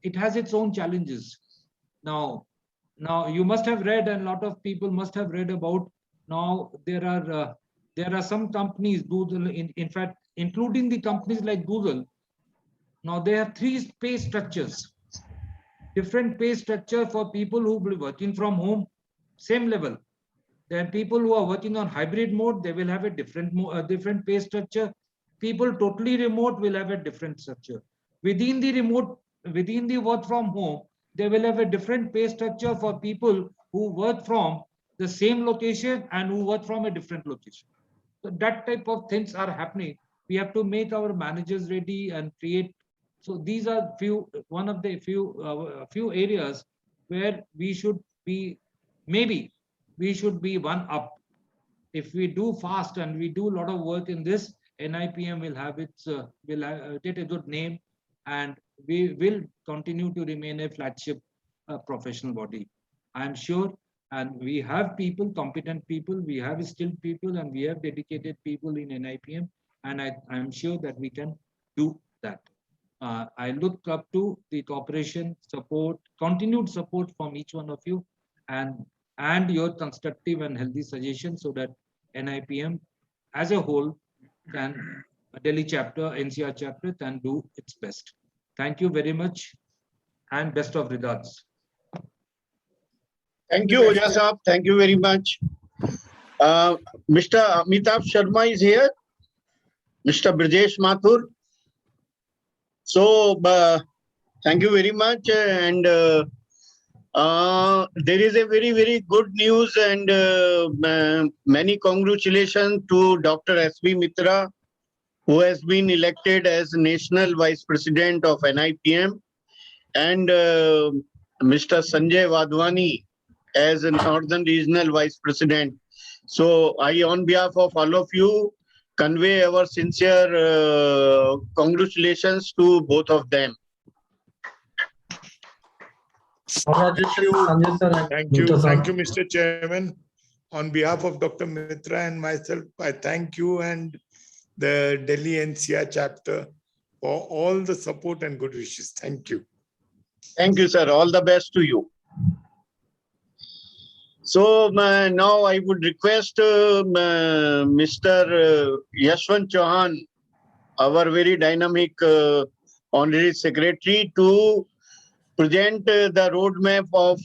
It has its own challenges. Now you must have read, and a lot of people must have read about, now there are some companies, Google, in fact, including the companies like Google. Now they have 3 pay structures, different pay structure for people who will be working from home, same level. There are people who are working on hybrid mode, they will have a different pay structure. People totally remote will have a different structure. Within the work from home, they will have a different pay structure for people who work from the same location and who work from a different location. So that type of things are happening. We have to make our managers ready and create. So these are one of the few areas where we should be, maybe we should be one up. If we do fast and we do a lot of work in this, NIPM will have get a good name, and we will continue to remain a flagship professional body. I'm sure, and we have people, competent people, we have skilled people, and we have dedicated people in NIPM, and I'm sure that we can do that. I look up to the cooperation, support, continued support from each one of you, and your constructive and healthy suggestions, so that NIPM as a whole can, Delhi chapter, NCR chapter, can do its best. Thank you very much, and best of regards. Thank you, Oja Saab. Thank you very much. Mr. Amitabh Sharma is here. Mr. Brajesh Mathur. So, thank you very much. And there is a very, very good news, and many congratulations to Dr. S.B. Mitra, who has been elected as National Vice President of NIPM, and Mr. Sanjay Wadhwani as a Northern Regional Vice President. So I, on behalf of all of you, convey our sincere congratulations to both of them. Thank you, Mr. Chairman. On behalf of Dr. Mitra and myself, I thank you and the Delhi NCR chapter for all the support and good wishes. Thank you. Thank you, sir. All the best to you. So now I would request Mr. Yashwant Chauhan, our very dynamic honorary secretary, to present the roadmap of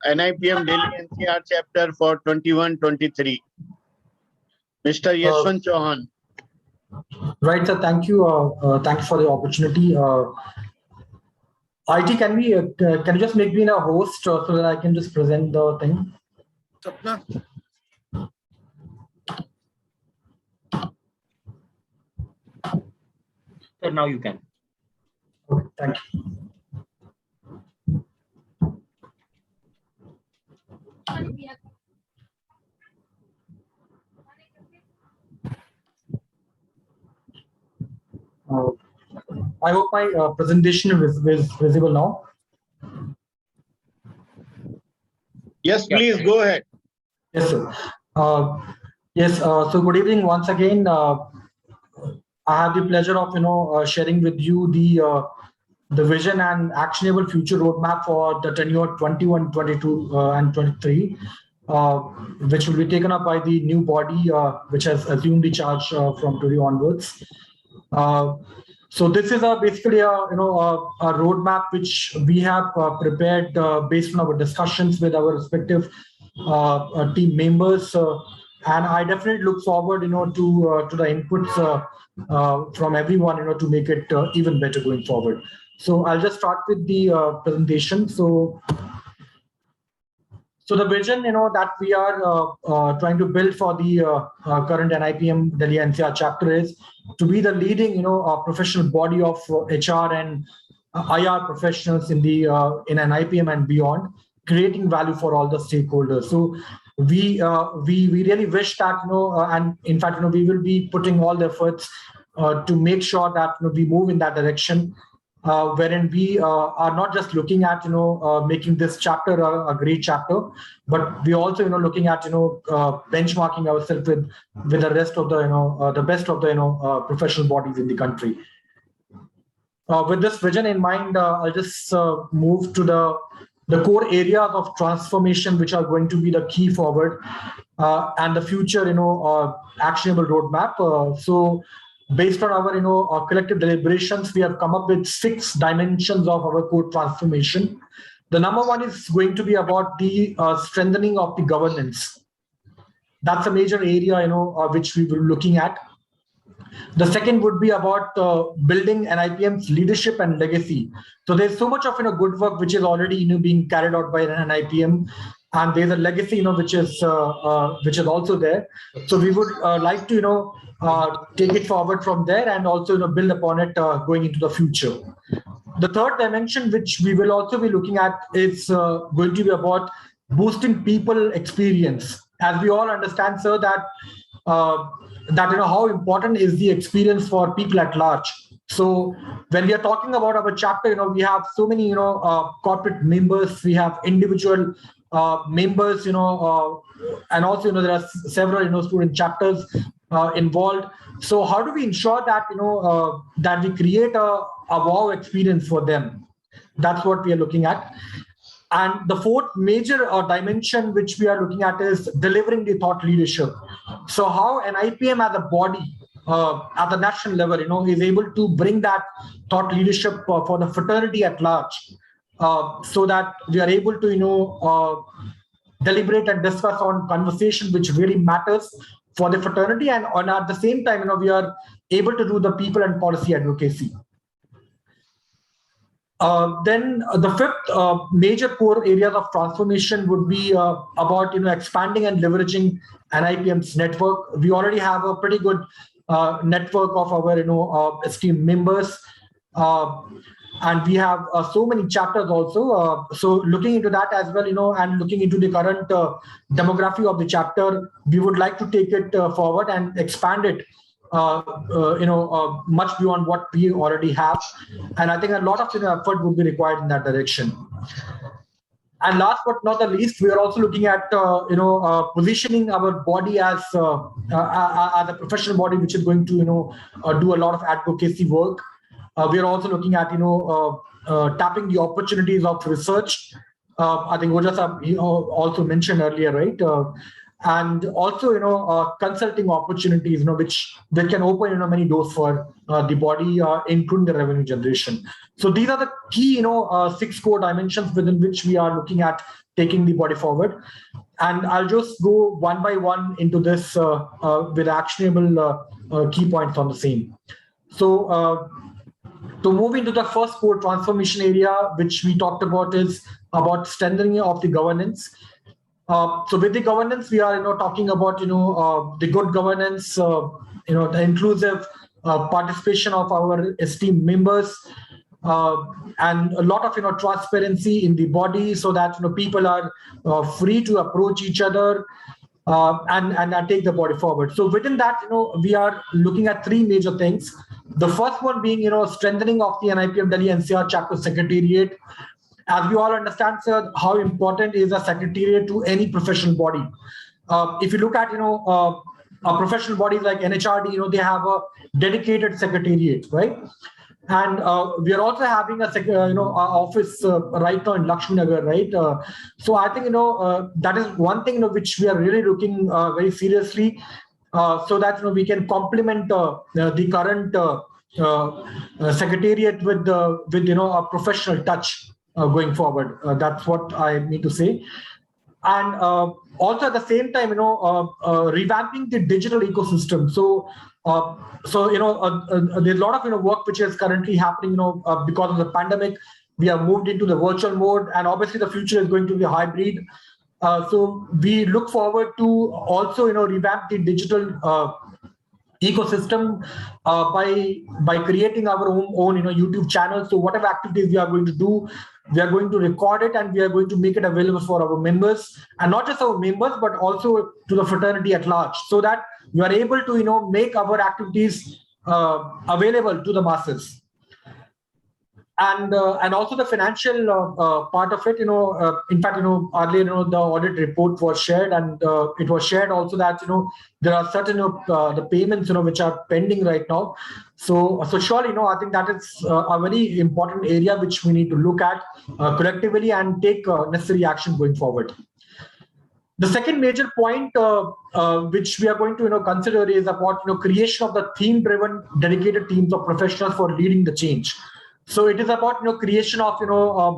NIPM Delhi NCR chapter for 21-23. Mr. Yashwant Chauhan. Right, sir. Thank you. Thank you for the opportunity. IT, can you just make me a host so that I can just present the thing? Sir, now you can. Okay, thank you. I hope my presentation is visible now. Yes, please go ahead. Yes, sir. Yes. So good evening once again. I have the pleasure of sharing with you the vision and actionable future roadmap for the tenure 21, 22, and 23, which will be taken up by the new body which has assumed the charge from today onwards. So this is basically a roadmap which we have prepared based on our discussions with our respective team members, and I definitely look forward to the inputs from everyone to make it even better going forward. So I'll just start with the presentation. So the vision that we are trying to build for the current NIPM Delhi NCR chapter is to be the leading professional body of HR and IR professionals in NIPM and beyond, creating value for all the stakeholders. So we really wish that and in fact we will be putting all the efforts to make sure that we move in that direction, wherein we are not just looking at making this chapter a great chapter, but we also looking at benchmarking ourselves with the rest of the best of the professional bodies in the country. With this vision in mind, I'll just move to the core areas of transformation which are going to be the key forward and the future actionable roadmap. So based on our collective deliberations, we have come up with 6 dimensions of our core transformation. The number one is going to be about the strengthening of the governance. That's a major area which we will be looking at. The second would be about building NIPM's leadership and legacy. So there's so much of good work which is already being carried out by NIPM, and there's a legacy which is also there. So we would like to take it forward from there and also build upon it going into the future. The third dimension which we will also be looking at is going to be about boosting people experience. As we all understand, sir, that how important is the experience for people at large. So when we are talking about our chapter, we have so many corporate members, we have individual members, and also there are several student chapters involved. So how do we ensure that that we create a wow experience for them? That's what we are looking at. And the fourth major dimension which we are looking at is delivering the thought leadership. So how an NIPM as a body at the national level, is able to bring that thought leadership for the fraternity at large, so that we are able to, deliberate and discuss on conversation which really matters for the fraternity, and at the same time, we are able to do the people and policy advocacy. Then the fifth major core areas of transformation would be about expanding and leveraging NIPM's network. We already have a pretty good network of our esteemed members, and we have so many chapters also. So looking into that as well, and looking into the current demography of the chapter, we would like to take it forward and expand it much beyond what we already have. And I think a lot of effort would be required in that direction. And last but not the least, we are also looking at positioning our body as a professional body which is going to do a lot of advocacy work. We are also looking at tapping the opportunities of research. I think Oja also mentioned earlier, right? And also consulting opportunities which can open many doors for the body, including the revenue generation. So these are the key 6 core dimensions within which we are looking at taking the body forward. And I'll just go one by one into this with actionable key points on the same. So to move into the first core transformation area, which we talked about, is about strengthening of the governance. So with the governance, we are talking about the good governance, the inclusive participation of our esteemed members, and a lot of transparency in the body, so that people are free to approach each other and take the body forward. So within that, we are looking at 3 major things. The first one being, strengthening of the NIPM Delhi NCR chapter secretariat. As we all understand, sir, how important is a secretariat to any professional body. If you look at, professional bodies like NHRD, they have a dedicated secretariat, right? And we are also having a office right now in Lakshmi Nagar, right? So I think that is one thing which we are really looking very seriously, so that we can complement the current secretariat with a professional touch going forward. That's what I need to say. And also at the same time, revamping the digital ecosystem. So there's a lot of work which is currently happening. Because of the pandemic, we have moved into the virtual mode, and obviously the future is going to be hybrid. So we look forward to also revamp the digital ecosystem by creating our own YouTube channel. So whatever activities we are going to do, we are going to record it and we are going to make it available for our members, and not just our members, but also to the fraternity at large, so that we are able to make our activities available to the masses. And also the financial part of it, in fact, earlier, the audit report was shared, and it was shared also that, there are certain, the payments, which are pending right now. So surely, I think that is a very important area which we need to look at collectively and take necessary action going forward. The second major point which we are going to consider is about creation of the theme-driven dedicated teams of professionals for leading the change. So it is about creation of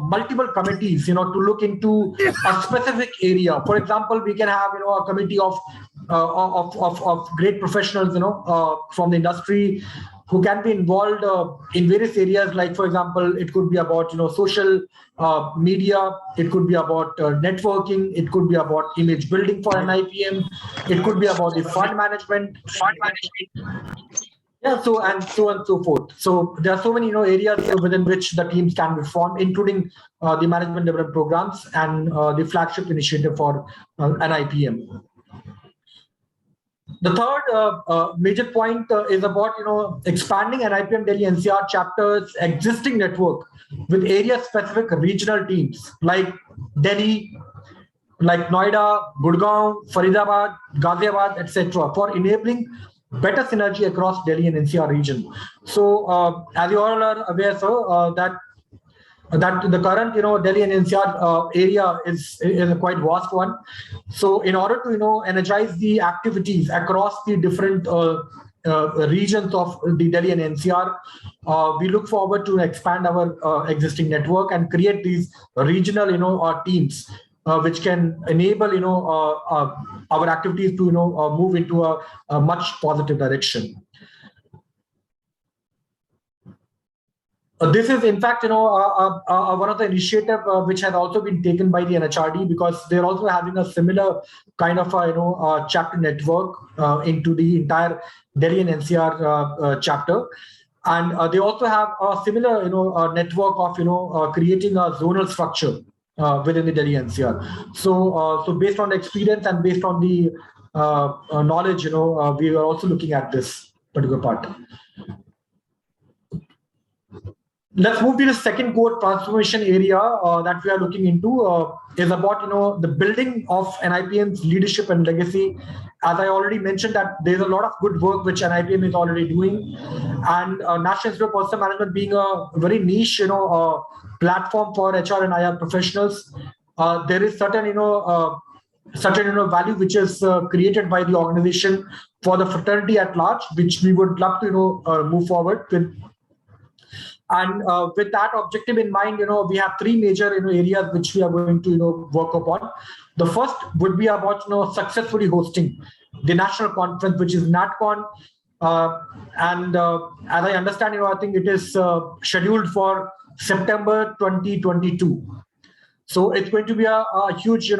multiple committees to look into a specific area. For example, we can have a committee of great professionals from the industry who can be involved in various areas. Like, for example, it could be about social media, it could be about networking, it could be about image building for NIPM, it could be about the fund management. Yeah, so on and so forth. So there are so many areas within which the teams can be formed, including the management development programs and the flagship initiative for NIPM. The third major point is about expanding NIPM Delhi NCR chapter's existing network with area-specific regional teams like Delhi, like Noida, Gurgaon, Faridabad, Ghaziabad, etc., for enabling better synergy across Delhi and NCR region. So, as you all are aware, sir, that the current Delhi and NCR area is a quite vast one. So, in order to energize the activities across the different regions of the Delhi and NCR, we look forward to expand our existing network and create these regional teams, which can enable our activities to move into a much positive direction. This is, in fact, one of the initiatives which has also been taken by the NHRD, because they're also having a similar kind of chapter network into the entire Delhi and NCR chapter, and they also have a similar network of creating a zonal structure within the Delhi NCR. So based on the experience and based on the knowledge, we are also looking at this particular part. Let's move to the second core transformation area that we are looking into is about the building of NIPM's leadership and legacy. As I already mentioned, that there's a lot of good work which NIPM is already doing, and National Institute of Personnel Management being a very niche platform for HR and IR professionals, there is certain value which is created by the organization for the fraternity at large, which we would love to move forward with. And with that objective in mind, we have three major areas which we are going to work upon. The first would be about successfully hosting the national conference, which is NatCon, and as I understand, I think it is scheduled for September 2022. So it's going to be a huge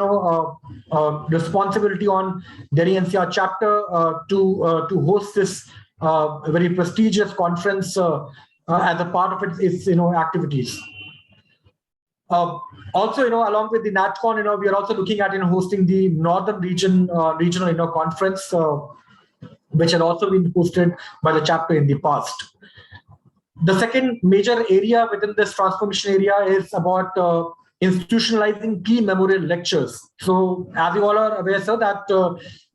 responsibility on Delhi NCR chapter to host this very prestigious conference as a part of its activities. Also, along with the NatCon, we are also looking at hosting the Northern regional conference, which had also been hosted by the chapter in the past. The second major area within this transformation area is about institutionalizing key memorial lectures. So, as you all are aware, sir, that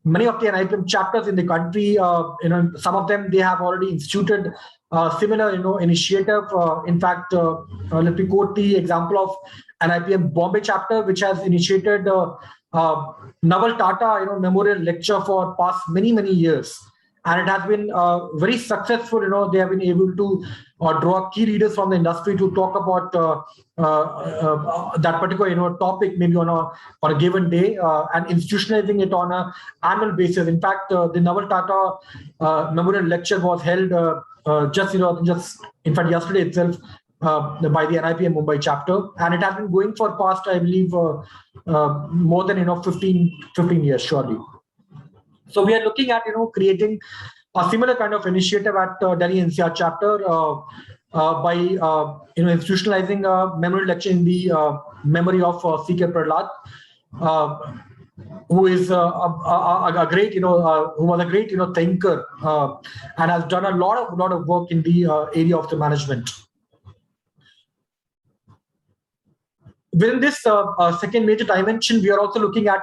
many of the NIPM chapters in the country, some of them they have already instituted similar, initiative. In fact, let me quote the example of NIPM Bombay chapter, which has initiated Naval Tata, memorial lecture for past many years. And it has been very successful. They have been able to draw key leaders from the industry to talk about that particular topic, maybe on a given day, and institutionalizing it on an annual basis. In fact, the Naval Tata memorial lecture was held just in fact yesterday itself by the NIPM Mumbai chapter, and it has been going for past, I believe, more than 15 years surely. So we are looking at creating a similar kind of initiative at Delhi NCR chapter by institutionalizing a memory lecture in the memory of C.K. Prahlad, who is a great who was a great thinker and has done a lot of work in the area of the management. Within this second major dimension, we are also looking at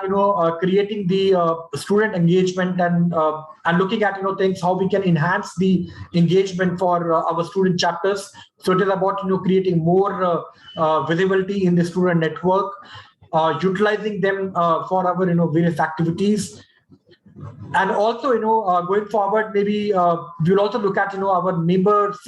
creating the student engagement and looking at things how we can enhance the engagement for our student chapters. So it is about creating more visibility in the student network, utilizing them for our various activities. And also, going forward, maybe we'll also look at our members'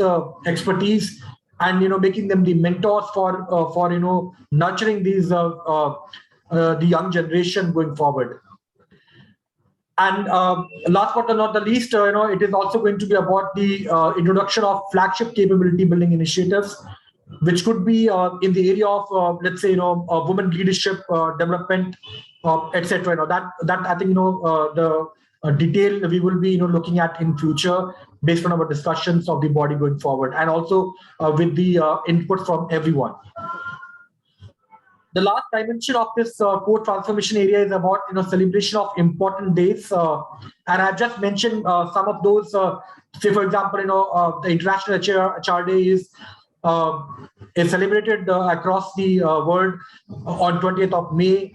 expertise and making them the mentors for nurturing these the young generation going forward. And last but not the least, it is also going to be about the introduction of flagship capability building initiatives, which could be in the area of let's say women leadership development, etc. That I think the detail we will be looking at in future based on our discussions of the body going forward, and also with the input from everyone. The last dimension of this core transformation area is about celebration of important days, and I've just mentioned some of those. Say for example, the International HR Day is celebrated across the world on 20th of May,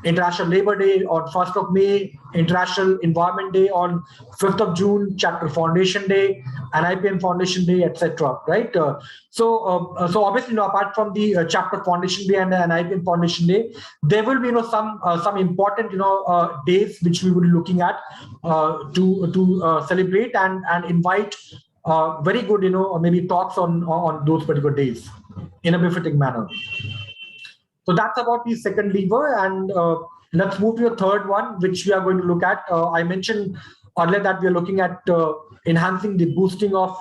International Labour Day on 1st of May, International Environment Day on 5th of June, Chapter Foundation Day, NIPM Foundation Day, etc. Right? So obviously, apart from the Chapter Foundation Day and the NIPM Foundation Day, there will be some important days which we will be looking at to celebrate and invite very good maybe talks on those particular days in a befitting manner. So that's about the second lever, and let's move to the third one, which we are going to look at. I mentioned earlier that we are looking at enhancing the boosting of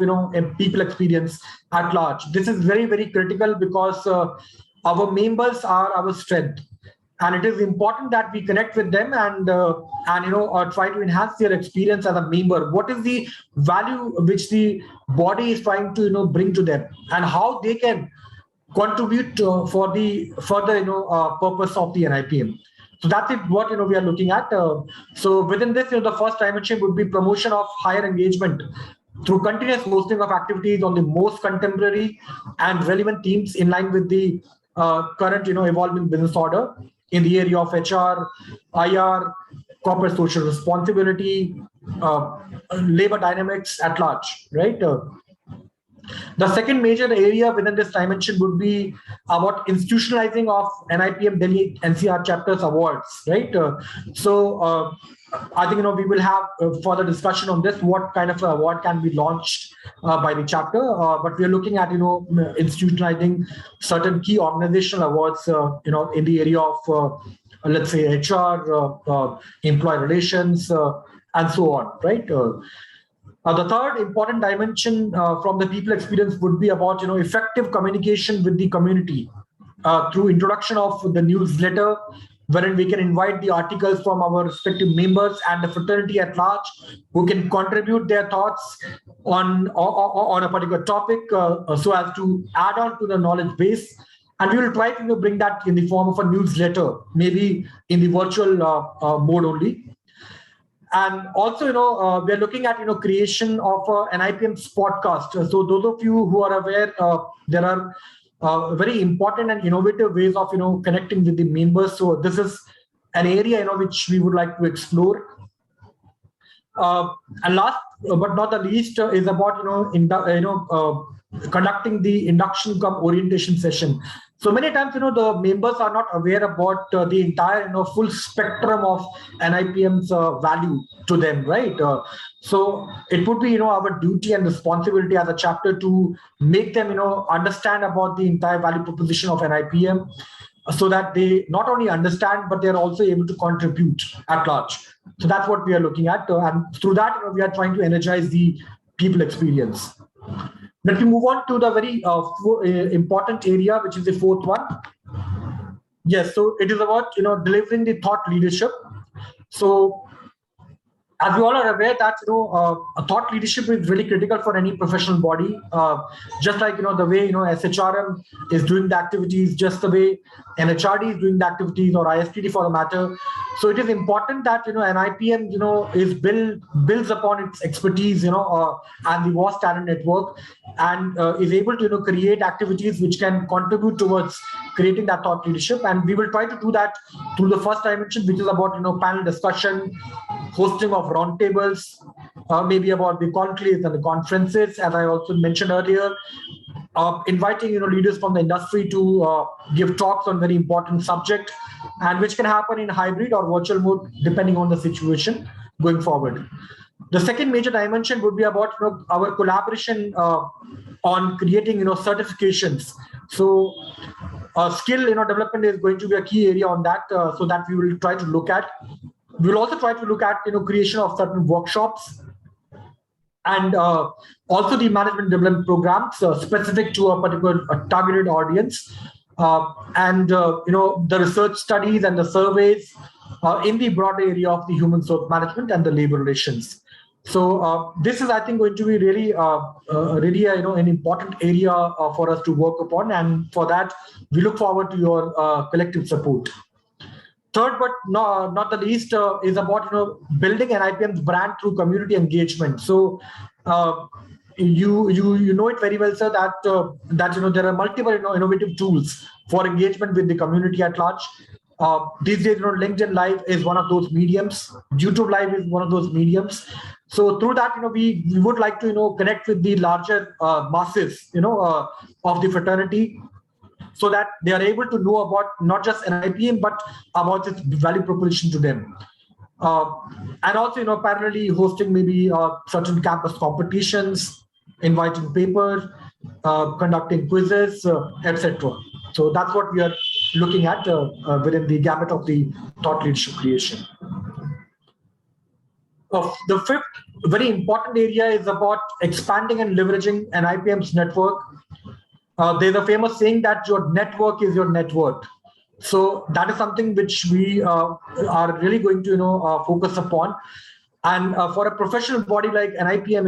people experience at large. This is very critical because our members are our strength, and it is important that we connect with them and try to enhance their experience as a member. What is the value which the body is trying to bring to them, and how they can contribute for the further purpose of the NIPM. So that's it. What we are looking at. So within this, the first dimension would be promotion of higher engagement through continuous hosting of activities on the most contemporary and relevant themes in line with the current evolving business order in the area of HR, IR, corporate social responsibility, labor dynamics at large, right? The second major area within this dimension would be about institutionalizing of NIPM Delhi NCR chapters awards, right? I think we will have further discussion on this. What kind of award can be launched by the chapter? But we are looking at institutionalizing certain key organizational awards, in the area of let's say HR, employee relations, and so on, right? The third important dimension from the people experience would be about effective communication with the community through introduction of the newsletter, wherein we can invite the articles from our respective members and the fraternity at large, who can contribute their thoughts on a particular topic so as to add on to the knowledge base. And we will try to bring that in the form of a newsletter, maybe in the virtual mode only. And also, we are looking at, creation of an NIPM's podcast. So those of you who are aware, there are very important and innovative ways of, connecting with the members. So this is an area, which we would like to explore. And last but not the least is about, conducting the induction cum orientation session. So many times, the members are not aware about the entire, full spectrum of NIPM's value to them, right? So it would be, our duty and responsibility as a chapter to make them, understand about the entire value proposition of NIPM, so that they not only understand, but they're also able to contribute at large. So that's what we are looking at. And through that, we are trying to energize the people experience. Let me move on to the very important area, which is the fourth one. Yes, so it is about, delivering the thought leadership. So as we all are aware that, a thought leadership is really critical for any professional body. Just like, the way, SHRM is doing the activities, just the way NHRD is doing the activities, or ISTD for the matter. So it is important that, NIPM, is builds upon its expertise, and the vast talent network, and is able to, create activities which can contribute towards creating that thought leadership. And we will try to do that through the first dimension, which is about, panel discussion, hosting of roundtables, maybe about the conclaves and the conferences, as I also mentioned earlier, inviting leaders from the industry to give talks on very important subject, and which can happen in hybrid or virtual mode depending on the situation going forward. The second major dimension would be about our collaboration on creating certifications. So skill development is going to be a key area on that, so that we will try to look at. We will also try to look at creation of certain workshops, and also the management development programs specific to a particular targeted audience, and the research studies and the surveys in the broad area of the human resource management and the labor relations. So this is, I think, going to be really, an important area for us to work upon, and for that we look forward to your collective support. Third, but not the least, is about building an NIPM's brand through community engagement. So you know it very well, sir, that there are multiple innovative tools for engagement with the community at large. These days, LinkedIn Live is one of those mediums. YouTube Live is one of those mediums. So through that, we would like to connect with the larger masses, of the fraternity, so that they are able to know about not just NIPM, but about its value proposition to them. And also, parallelly hosting maybe certain campus competitions, inviting papers, conducting quizzes, etc. So that's what we are looking at within the gamut of the thought leadership creation. The fifth very important area is about expanding and leveraging NIPM's network. There's a famous saying that your network is your net worth. So that is something which we are really going to focus upon. And for a professional body like NIPM,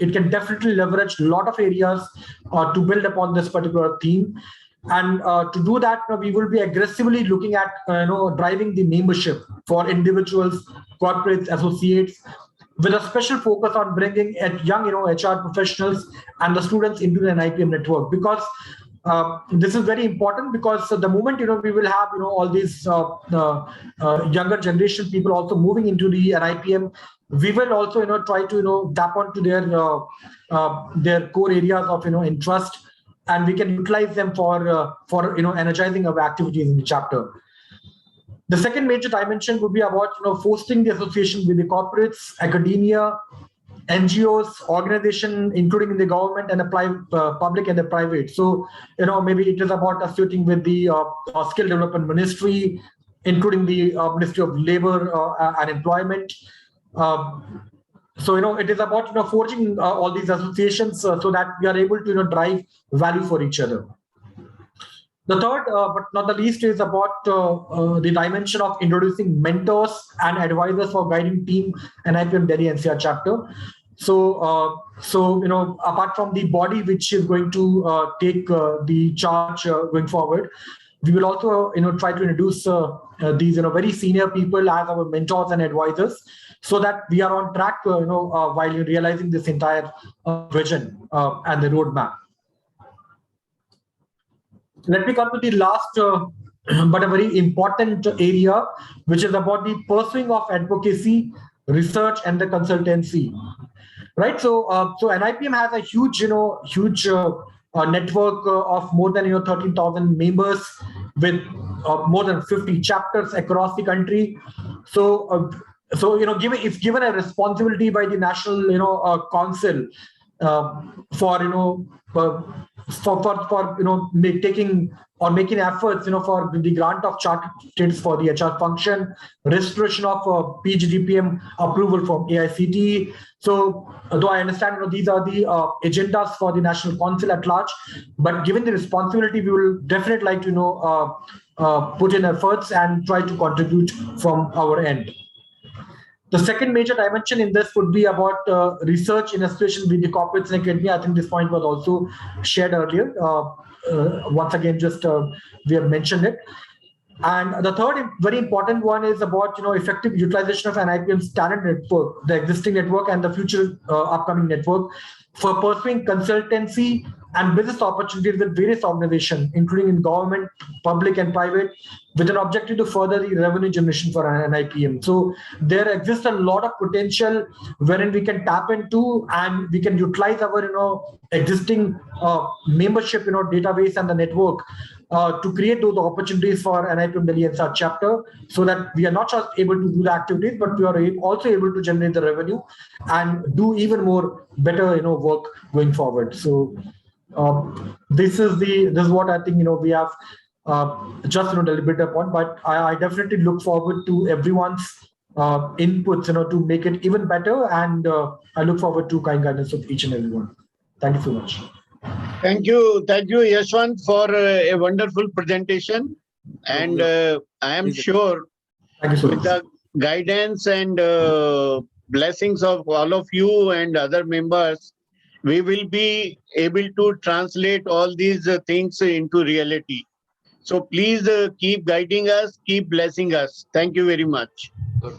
it can definitely leverage a lot of areas to build upon this particular theme. And to do that, we will be aggressively looking at driving the membership for individuals, corporates, associates, with a special focus on bringing young HR professionals and the students into the NIPM network. Because this is very important, because the moment we will have all these younger generation people also moving into the NIPM, we will also try to tap onto their core areas of interest, and we can utilize them for energizing our activities in the chapter. The second major dimension would be about fostering the association with the corporates, academia, NGOs, organization, including in the government and the public and the private. So maybe it is about associating with the Skill Development Ministry, including the Ministry of Labor and Employment. So it is about forging all these associations so that we are able to drive value for each other. The third, but not the least, is about the dimension of introducing mentors and advisors for guiding team NIPM Delhi NCR chapter. So, apart from the body which is going to take the charge going forward, we will also try to introduce these very senior people as our mentors and advisors, so that we are on track while realizing this entire vision and the roadmap. Let me come to the last but a very important area, which is about the pursuing of advocacy, research, and the consultancy. Right. So NIPM has a huge network of more than 13,000 members with more than 50 chapters across the country. So it's given a responsibility by the national council for taking or making efforts for the grant of chartered status for the HR function, restoration of PGDPM approval from AICTE. So though I understand these are the agendas for the national council at large, but given the responsibility, we will definitely like to put in efforts and try to contribute from our end. The second major dimension in this would be about research in association with the corporates and academia. I think this point was also shared earlier. Once again, just we have mentioned it. And the third very important one is about effective utilization of NIPM's talent network, the existing network and the future upcoming network, for pursuing consultancy and business opportunities with various organizations, including in government, public and private, with an objective to further the revenue generation for NIPM. So there exists a lot of potential wherein we can tap into and we can utilize our existing membership database and the network to create those opportunities for NIPM Delhi NCR chapter, so that we are not just able to do the activities, but we are also able to generate the revenue and do even more better work going forward. So this is what I think we have just deliberate upon, but I definitely look forward to everyone's inputs to make it even better, and I look forward to kind guidance of each and everyone. Thank you so much. Thank you, Yashwant, for a wonderful presentation. And I am sure with the guidance and blessings of all of you and other members, we will be able to translate all these things into reality. So please keep guiding us, keep blessing us. Thank you very much. Good.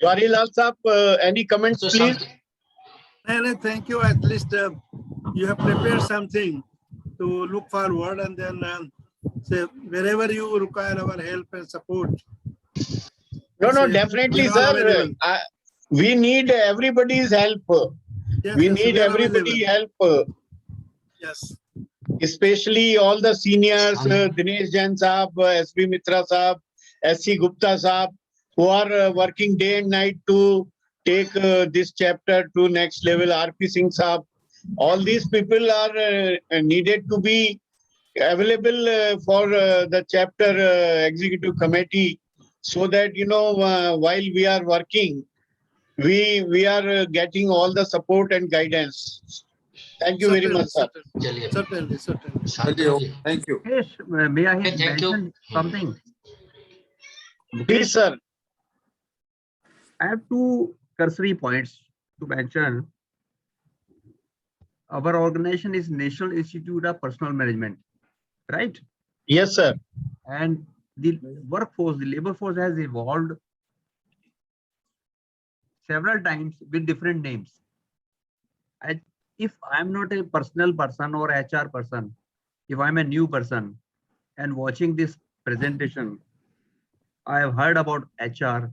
Jawaharlal Sahab, any comments, please? No, thank you. At least you have prepared something to look forward, and then say wherever you require our help and support. No, definitely, sir. We need everybody's help. Yes, we yes, need we are everybody's help. Yes. Especially all the seniors, Dinesh Jain Saab, S.B. Mitra Saab, S.C. Gupta Saab, who are working day and night to take this chapter to next level. R.P. Singh Saab. All these people are needed to be available for the chapter executive committee, so that while we are working, we are getting all the support and guidance. Thank you very much, sir. Certainly. Thank you. Yes, may I Thank mention you. something? Please, sir. I have two cursory points to mention. Our organization is National Institute of Personnel Management, right? Yes, sir. And the workforce, the labor force has evolved several times with different names. If I'm not a personal person or HR person, if I'm a new person and watching this presentation, I have heard about HR,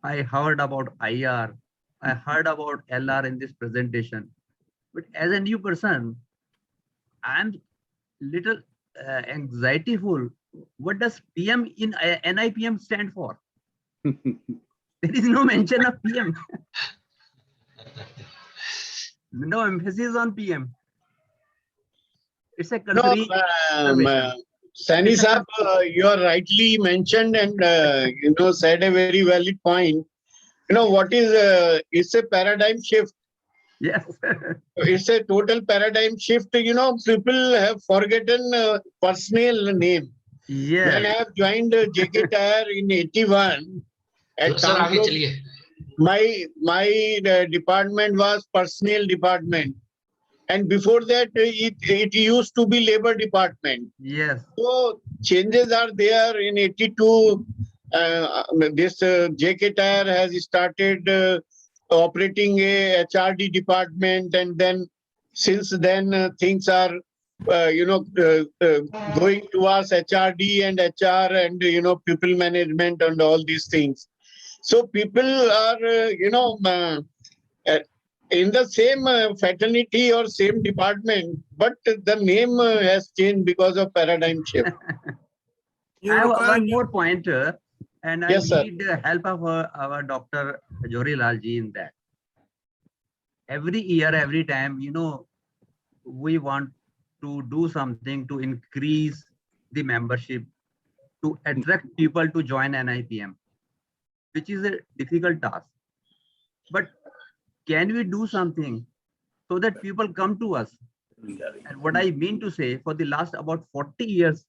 I heard about IR, I heard about LR in this presentation. But as a new person, I'm little anxietyful. What does PM in NIPM stand for? There is no mention of PM. No emphasis on PM. It's a country. Sani Saab, you are rightly mentioned and said a very valid point. What is it's a paradigm shift. Yes. It's a total paradigm shift. People have forgotten personal name. Yes. When I have joined JK Tire in 81, at my department was personnel department, And before that, it used to be Labor Department. Yes. So changes are there in 82. This JK Tire has started operating a HRD department, and then since then things are going towards HRD and HR and people management and all these things. So people are in the same fraternity or same department, but the name has changed because of paradigm shift. I have one more pointer, and I Yes, sir. need the help of our Dr. Jori Lalji in that. Every year, every time, we want to do something to increase the membership, to attract people to join NIPM, which is a difficult task. But can we do something so that people come to us? And what I mean to say, for the last about 40 years,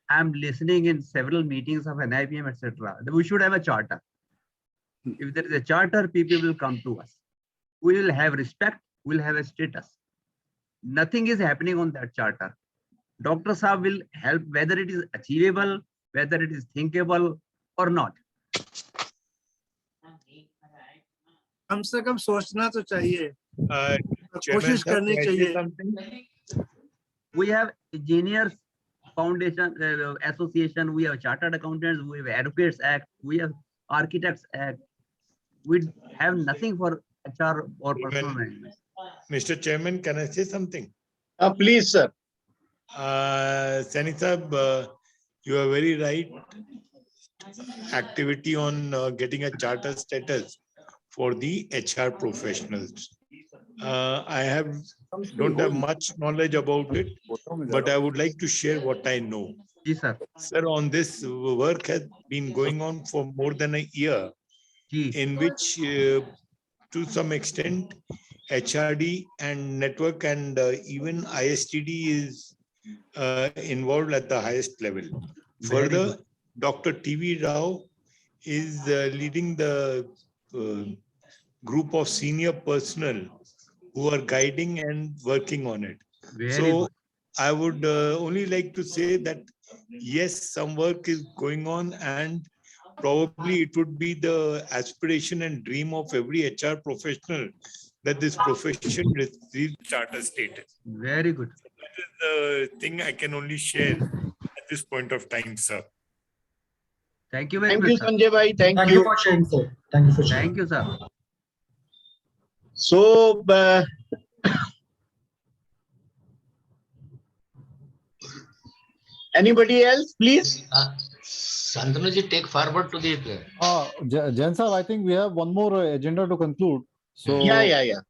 I'm listening in several meetings of NIPM, etc. We should have a charter. If there is a charter, people will come to us. We will have respect, we'll have a status. Nothing is happening on that charter. Dr. Saab will help whether it is achievable, whether it is thinkable or not. कम से कम सोचना तो चाहिए, कोशिश करनी चाहिए. We have engineers foundation association, we have chartered accountants, we have advocates act, we have architects act. We have nothing for HR or personal management. Mr. Chairman, can I say something? Please, sir. Sani Sahab, you are very right. Activity on getting a charter status for the HR professionals. I don't have much knowledge about it, but I would like to share what I know. Yes, sir. Sir, on this work has been going on for more than a year, in which to some extent HRD and network and even ISTD is involved at the highest level. Further, Dr. TV Rao is leading the group of senior personnel who are guiding and working on it. So I would only like to say that yes, some work is going on, and probably it would be the aspiration and dream of every HR professional that this profession receives charter status. Very good. That is the thing I can only share at this point of time, sir. Thank you very Thank much. you, Sanjay bhai. Thank you for sharing, sir. Thank you for sharing. Thank you, sir. So, anybody else, please? Santanu take forward to the. Jain sir, I think we have one more agenda to conclude. So Yeah.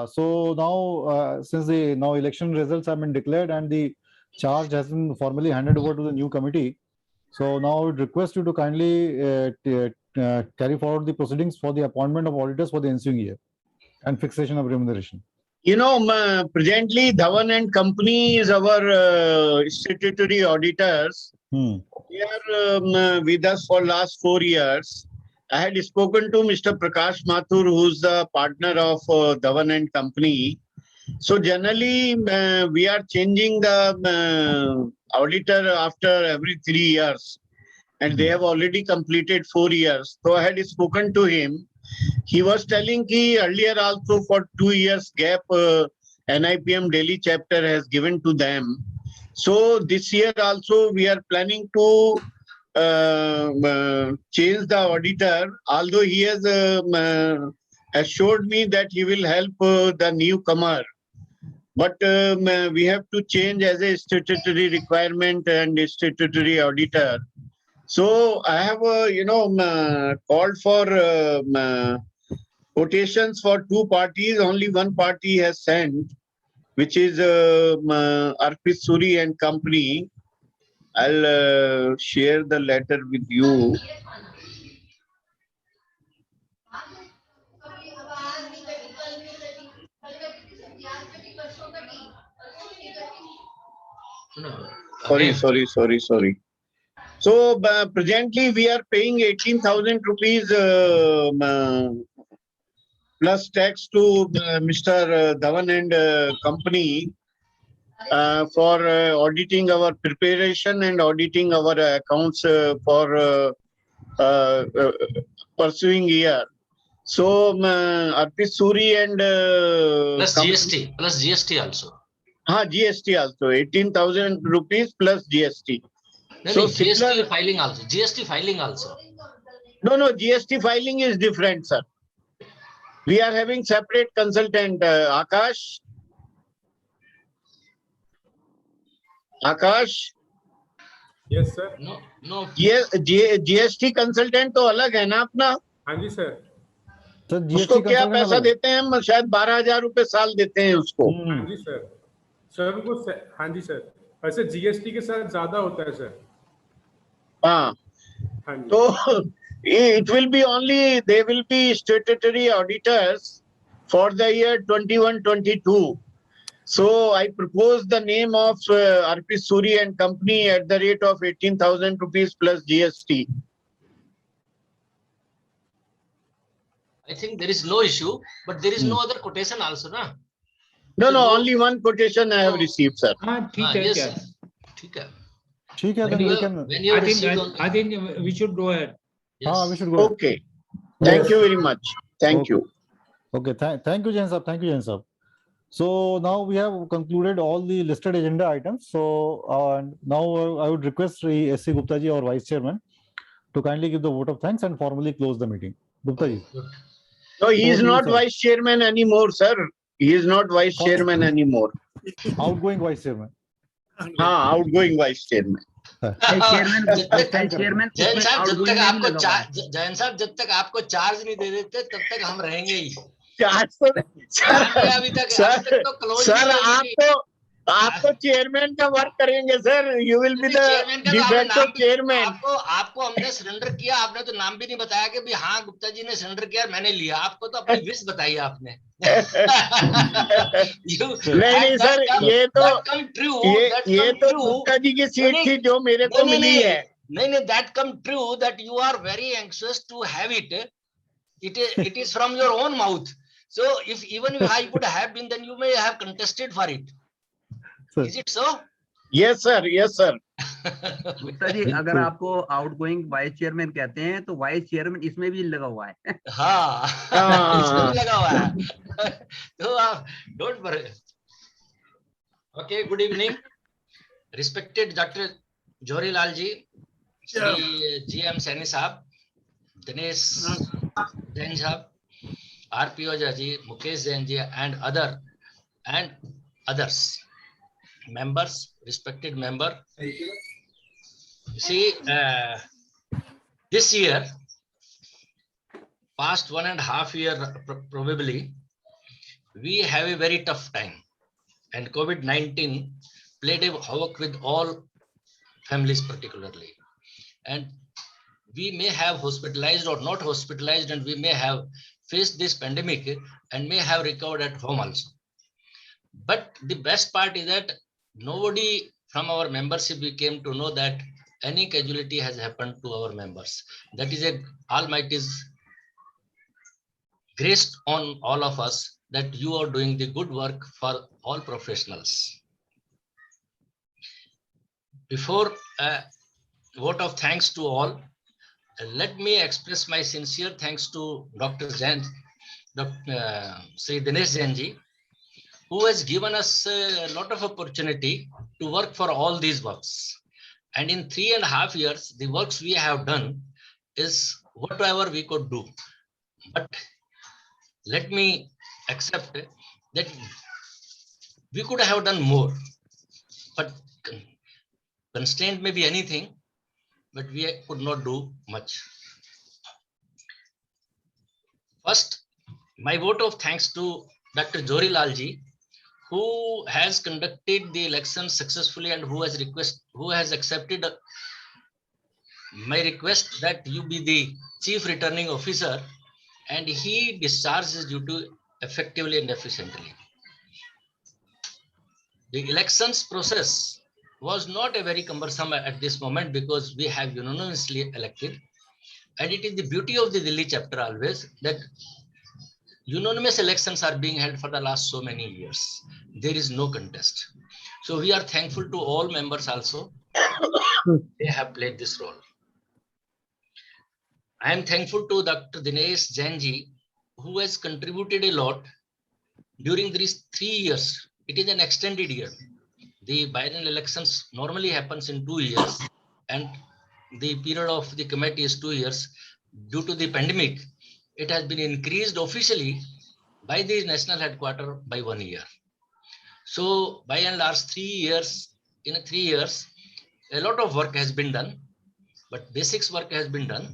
So now, since the election results have been declared and the charge has been formally handed over to the new committee, so now I would request you to kindly carry forward the proceedings for the appointment of auditors for the ensuing year and fixation of remuneration. Presently, Dhawan and Company is our statutory auditors. They are with us for last 4 years. I had spoken to Mr. Prakash Mathur, who's the partner of Dhawan and Company. So generally, we are changing the auditor after every 3 years. And they have already completed 4 years. So I had spoken to him. He was telling that earlier also for 2 years gap, NIPM Delhi chapter has given to them. So this year also we are planning to change the auditor, although he has assured me that he will help the newcomer. But we have to change as a statutory requirement and a statutory auditor. So I have, called for quotations for 2 parties. Only one party has sent, which is Arpit Suri and Company. I'll share the letter with you. Sorry. So presently we are paying 18,000 rupees plus tax to Mr. Dhawan and company for auditing our preparation and auditing our accounts for pursuing year. So Arpit Suri and plus GST also. GST also 18,000 rupees plus GST. No, So GST filing also. GST filing also. No, GST filing is different, sir. We are having separate consultant, Akash. Akash. Yes, sir. No. GST consultant तो अलग है ना अपना? हाँ जी sir. उसको क्या पैसा देते हैं? हम शायद 12,000 रुपए साल देते हैं उसको. हाँ जी सर. सर उनको हाँ जी सर. वैसे GST के साथ ज्यादा होता है सर. हाँ. तो it will be only, they will be statutory auditors for the year 21-22. So I propose the name of Arpit Suri and company at the rate of 18,000 rupees plus GST. I think there is no issue, but there is no other quotation also, na? No, only one quotation I have received, sir. Yes, sir. ठीक है. then we can. I think we should go ahead. Yes. We should go. Okay. Thank you very much. Thank you. Okay. Thank you, Jain sir. Thank you, Jain sir. So now we have concluded all the listed agenda items. So now I would request Sri S.C. Gupta ji, our Vice Chairman, to kindly give the vote of thanks and formally close the meeting. Gupta ji. No, he is not Vice Chairman anymore, sir. He is not Vice Chairman anymore. Outgoing Vice Chairman. Outgoing Vice Chairman. Jain साहब जब तक आपको charge नहीं दे देते तब तक हम रहेंगे ही. सर आपको चेयरमैन का वर्क करेंगे sir. You will be the defective chairman. आपको हमने सरेंडर किया. आपने तो नाम भी नहीं बताया कि भी हाँ गुप्ता जी ने सरेंडर किया मैंने लिया. आपको तो अपनी विश बताई आपने. नहीं सर, ये तो गुप्ता जी की सीट थी जो मेरे को मिली है. नहीं, that come true that you are very anxious to have it. It is from your own mouth. So even if I could have been, then you may have contested for it. Is it so? Yes, sir. Yes, sir. Gupta ji, अगर आपको outgoing vice chairman कहते हैं तो vice chairman इसमें भी लगा हुआ है. इसमें भी लगा हुआ है. तो आप don't worry. Okay, good evening, respected Dr. Johri Lal ji, Shri GM Saini Sahab, Dinesh Jain Sahab, RPO ji, Mukesh Jain ji, and others, members, respected member. See, this year, past 1.5 years probably, we have a very tough time, and COVID-19 played a havoc with all families particularly, and we may have hospitalized or not hospitalized, and we may have faced this pandemic and may have recovered at home also. But the best part is that nobody from our membership we came to know that any casualty has happened to our members. That is a Almighty's grace on all of us, that you are doing the good work for all professionals. Before vote of thanks to all, let me express my sincere thanks to Dr. Jain, Sri Dinesh Jain ji, who has given us a lot of opportunity to work for all these works. And in 3.5 years, the works we have done is whatever we could do. But let me accept that we could have done more. But constraint may be anything, but we could not do much. First, my vote of thanks to Dr. Johri Lal ji, who has conducted the election successfully and who has accepted my request that you be the chief returning officer, and he discharged his duty effectively and efficiently. The elections process was not a very cumbersome at this moment because we have unanimously elected, and it is the beauty of the Delhi chapter always that unanimous elections are being held for the last so many years. There is no contest. So we are thankful to all members also. They have played this role. I am thankful to Dr. Dinesh Jainji, who has contributed a lot during these 3 years. It is an extended year. The biennial elections normally happens in 2 years, and the period of the committee is 2 years. Due to the pandemic, it has been increased officially by the national headquarters by 1 year. So by and large, 3 years, in 3 years, a lot of work has been done, but basics work has been done.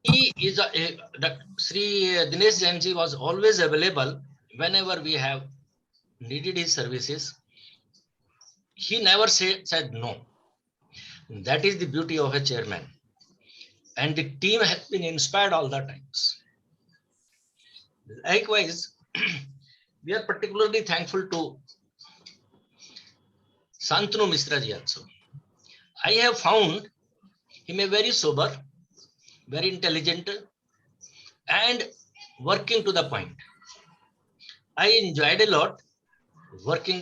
He is Sri Dinesh Jainji was always available whenever we have needed his services. He never said no. That is the beauty of a chairman. And the team has been inspired all the times. Likewise, we are particularly thankful to Santanu Misra ji also. I have found him a very sober, very intelligent, and working to the point. I enjoyed a lot working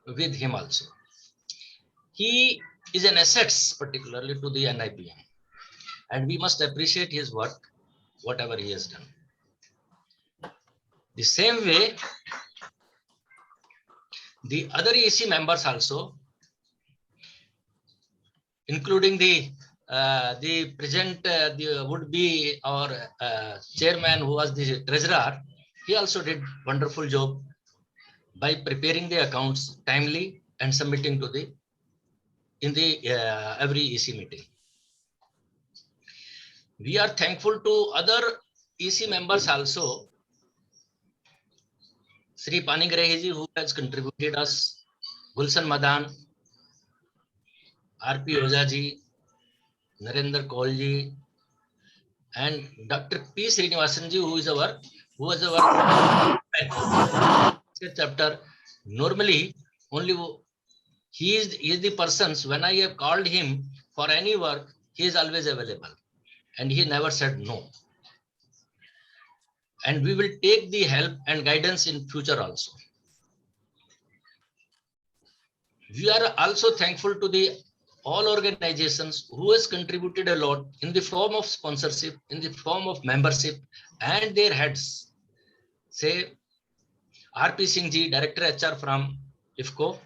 with him also. He is an asset, particularly to the NIPM, and we must appreciate his work, whatever he has done. The same way, the other EC members also, including the present, the would be our chairman, who was the treasurer. He also did wonderful job by preparing the accounts timely and submitting to the in the every EC meeting. We are thankful to other EC members also. Sri Panigrahi ji, who has contributed us, Gulshan Madan, RP Oza ji, Narendra Kaul ji, and Dr. P. Srinivasan ji, who was our chapter. Normally, only he is the persons, when I have called him for any work, he is always available, and he never said no. And we will take the help and guidance in future also. We are also thankful to the all organizations who has contributed a lot in the form of sponsorship, in the form of membership, and their heads. Say RP Singh ji, Director HR from IFCO,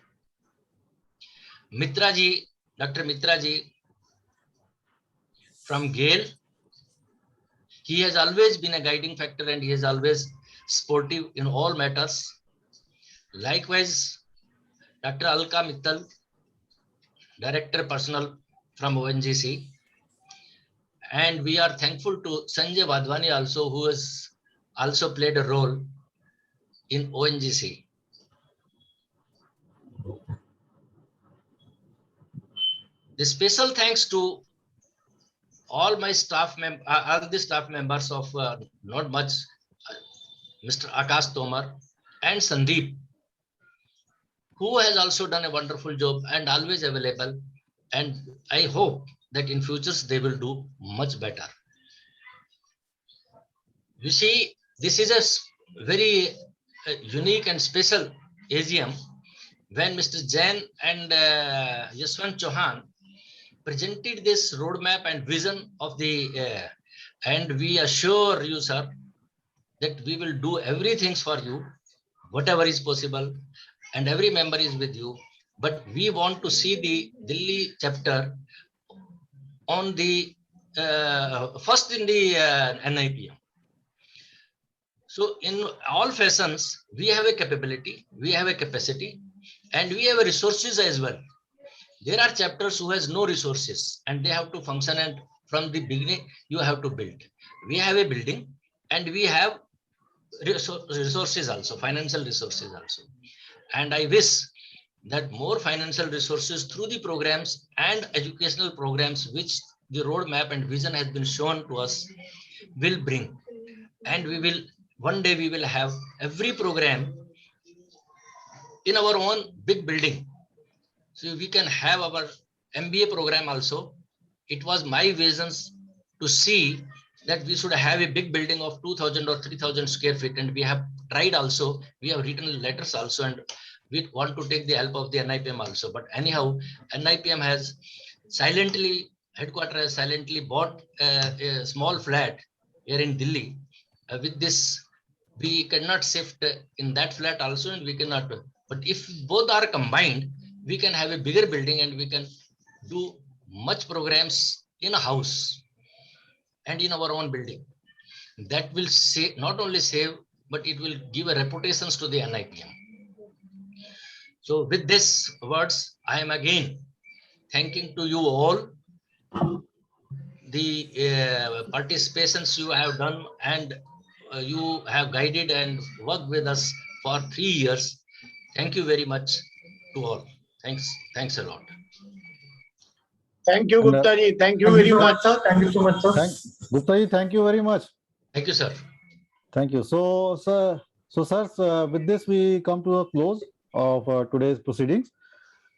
Mitra ji, Dr. Mitra ji from GAIL. He has always been a guiding factor, and he is always supportive in all matters. Likewise, Dr. Alka Mittal, Director Personnel from ONGC. And we are thankful to Sanjay Vadwani also, who has also played a role in ONGC. The special thanks to all my staff all the staff members of not much, Mr. Akash Tomar and Sandeep, who has also done a wonderful job and always available. And I hope that in futures they will do much better. You see, this is a very unique and special AGM when Mr. Jain and Yashwant Chauhan presented this roadmap and vision of the, and we assure you, sir, that we will do everything for you, whatever is possible, and every member is with you. But we want to see the Delhi chapter on the first in the NIPM. So in all fashions, we have a capability, we have a capacity, and we have resources as well. There are chapters who has no resources, and they have to function, and from the beginning you have to build. We have a building, and we have resources also, financial resources also. And I wish that more financial resources through the programs and educational programs which the roadmap and vision has been shown to us will bring. And we will, one day we will have every program in our own big building. So we can have our MBA program also. It was my visions to see that we should have a big building of 2,000 or 3,000 square feet, and we have tried also. We have written letters also, and we want to take the help of the NIPM also. But anyhow, NIPM has silently, headquarters has silently bought a small flat here in Delhi. With this, we cannot shift in that flat also, and we cannot. But if both are combined, we can have a bigger building and we can do much programs in a house and in our own building. That will save, not only save, but it will give a reputations to the NIPM. So with this words, I am again thanking to you all the participations you have done, and you have guided and worked with us for 3 years. Thank you very much to all. Thanks a lot. Thank you, And, Gupta ji. Thank you Thank very you so much. much, sir. Thank you so much, sir. Gupta ji, thank you very much. Thank you, sir. Thank you. So, sirs, with this we come to a close of today's proceedings,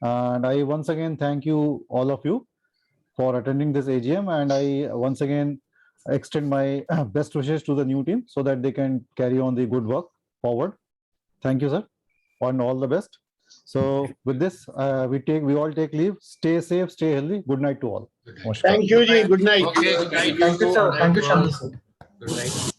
and I once again thank you, all of you, for attending this AGM, and I once again extend my best wishes to the new team so that they can carry on the good work forward. Thank you, sir, and all the best. So with this, we all take leave. Stay safe, stay healthy. Good night to all. Thank you, ji. Good night. Okay, good night. Thank you, sir. Thank you, all. Shanti, sir. Good night.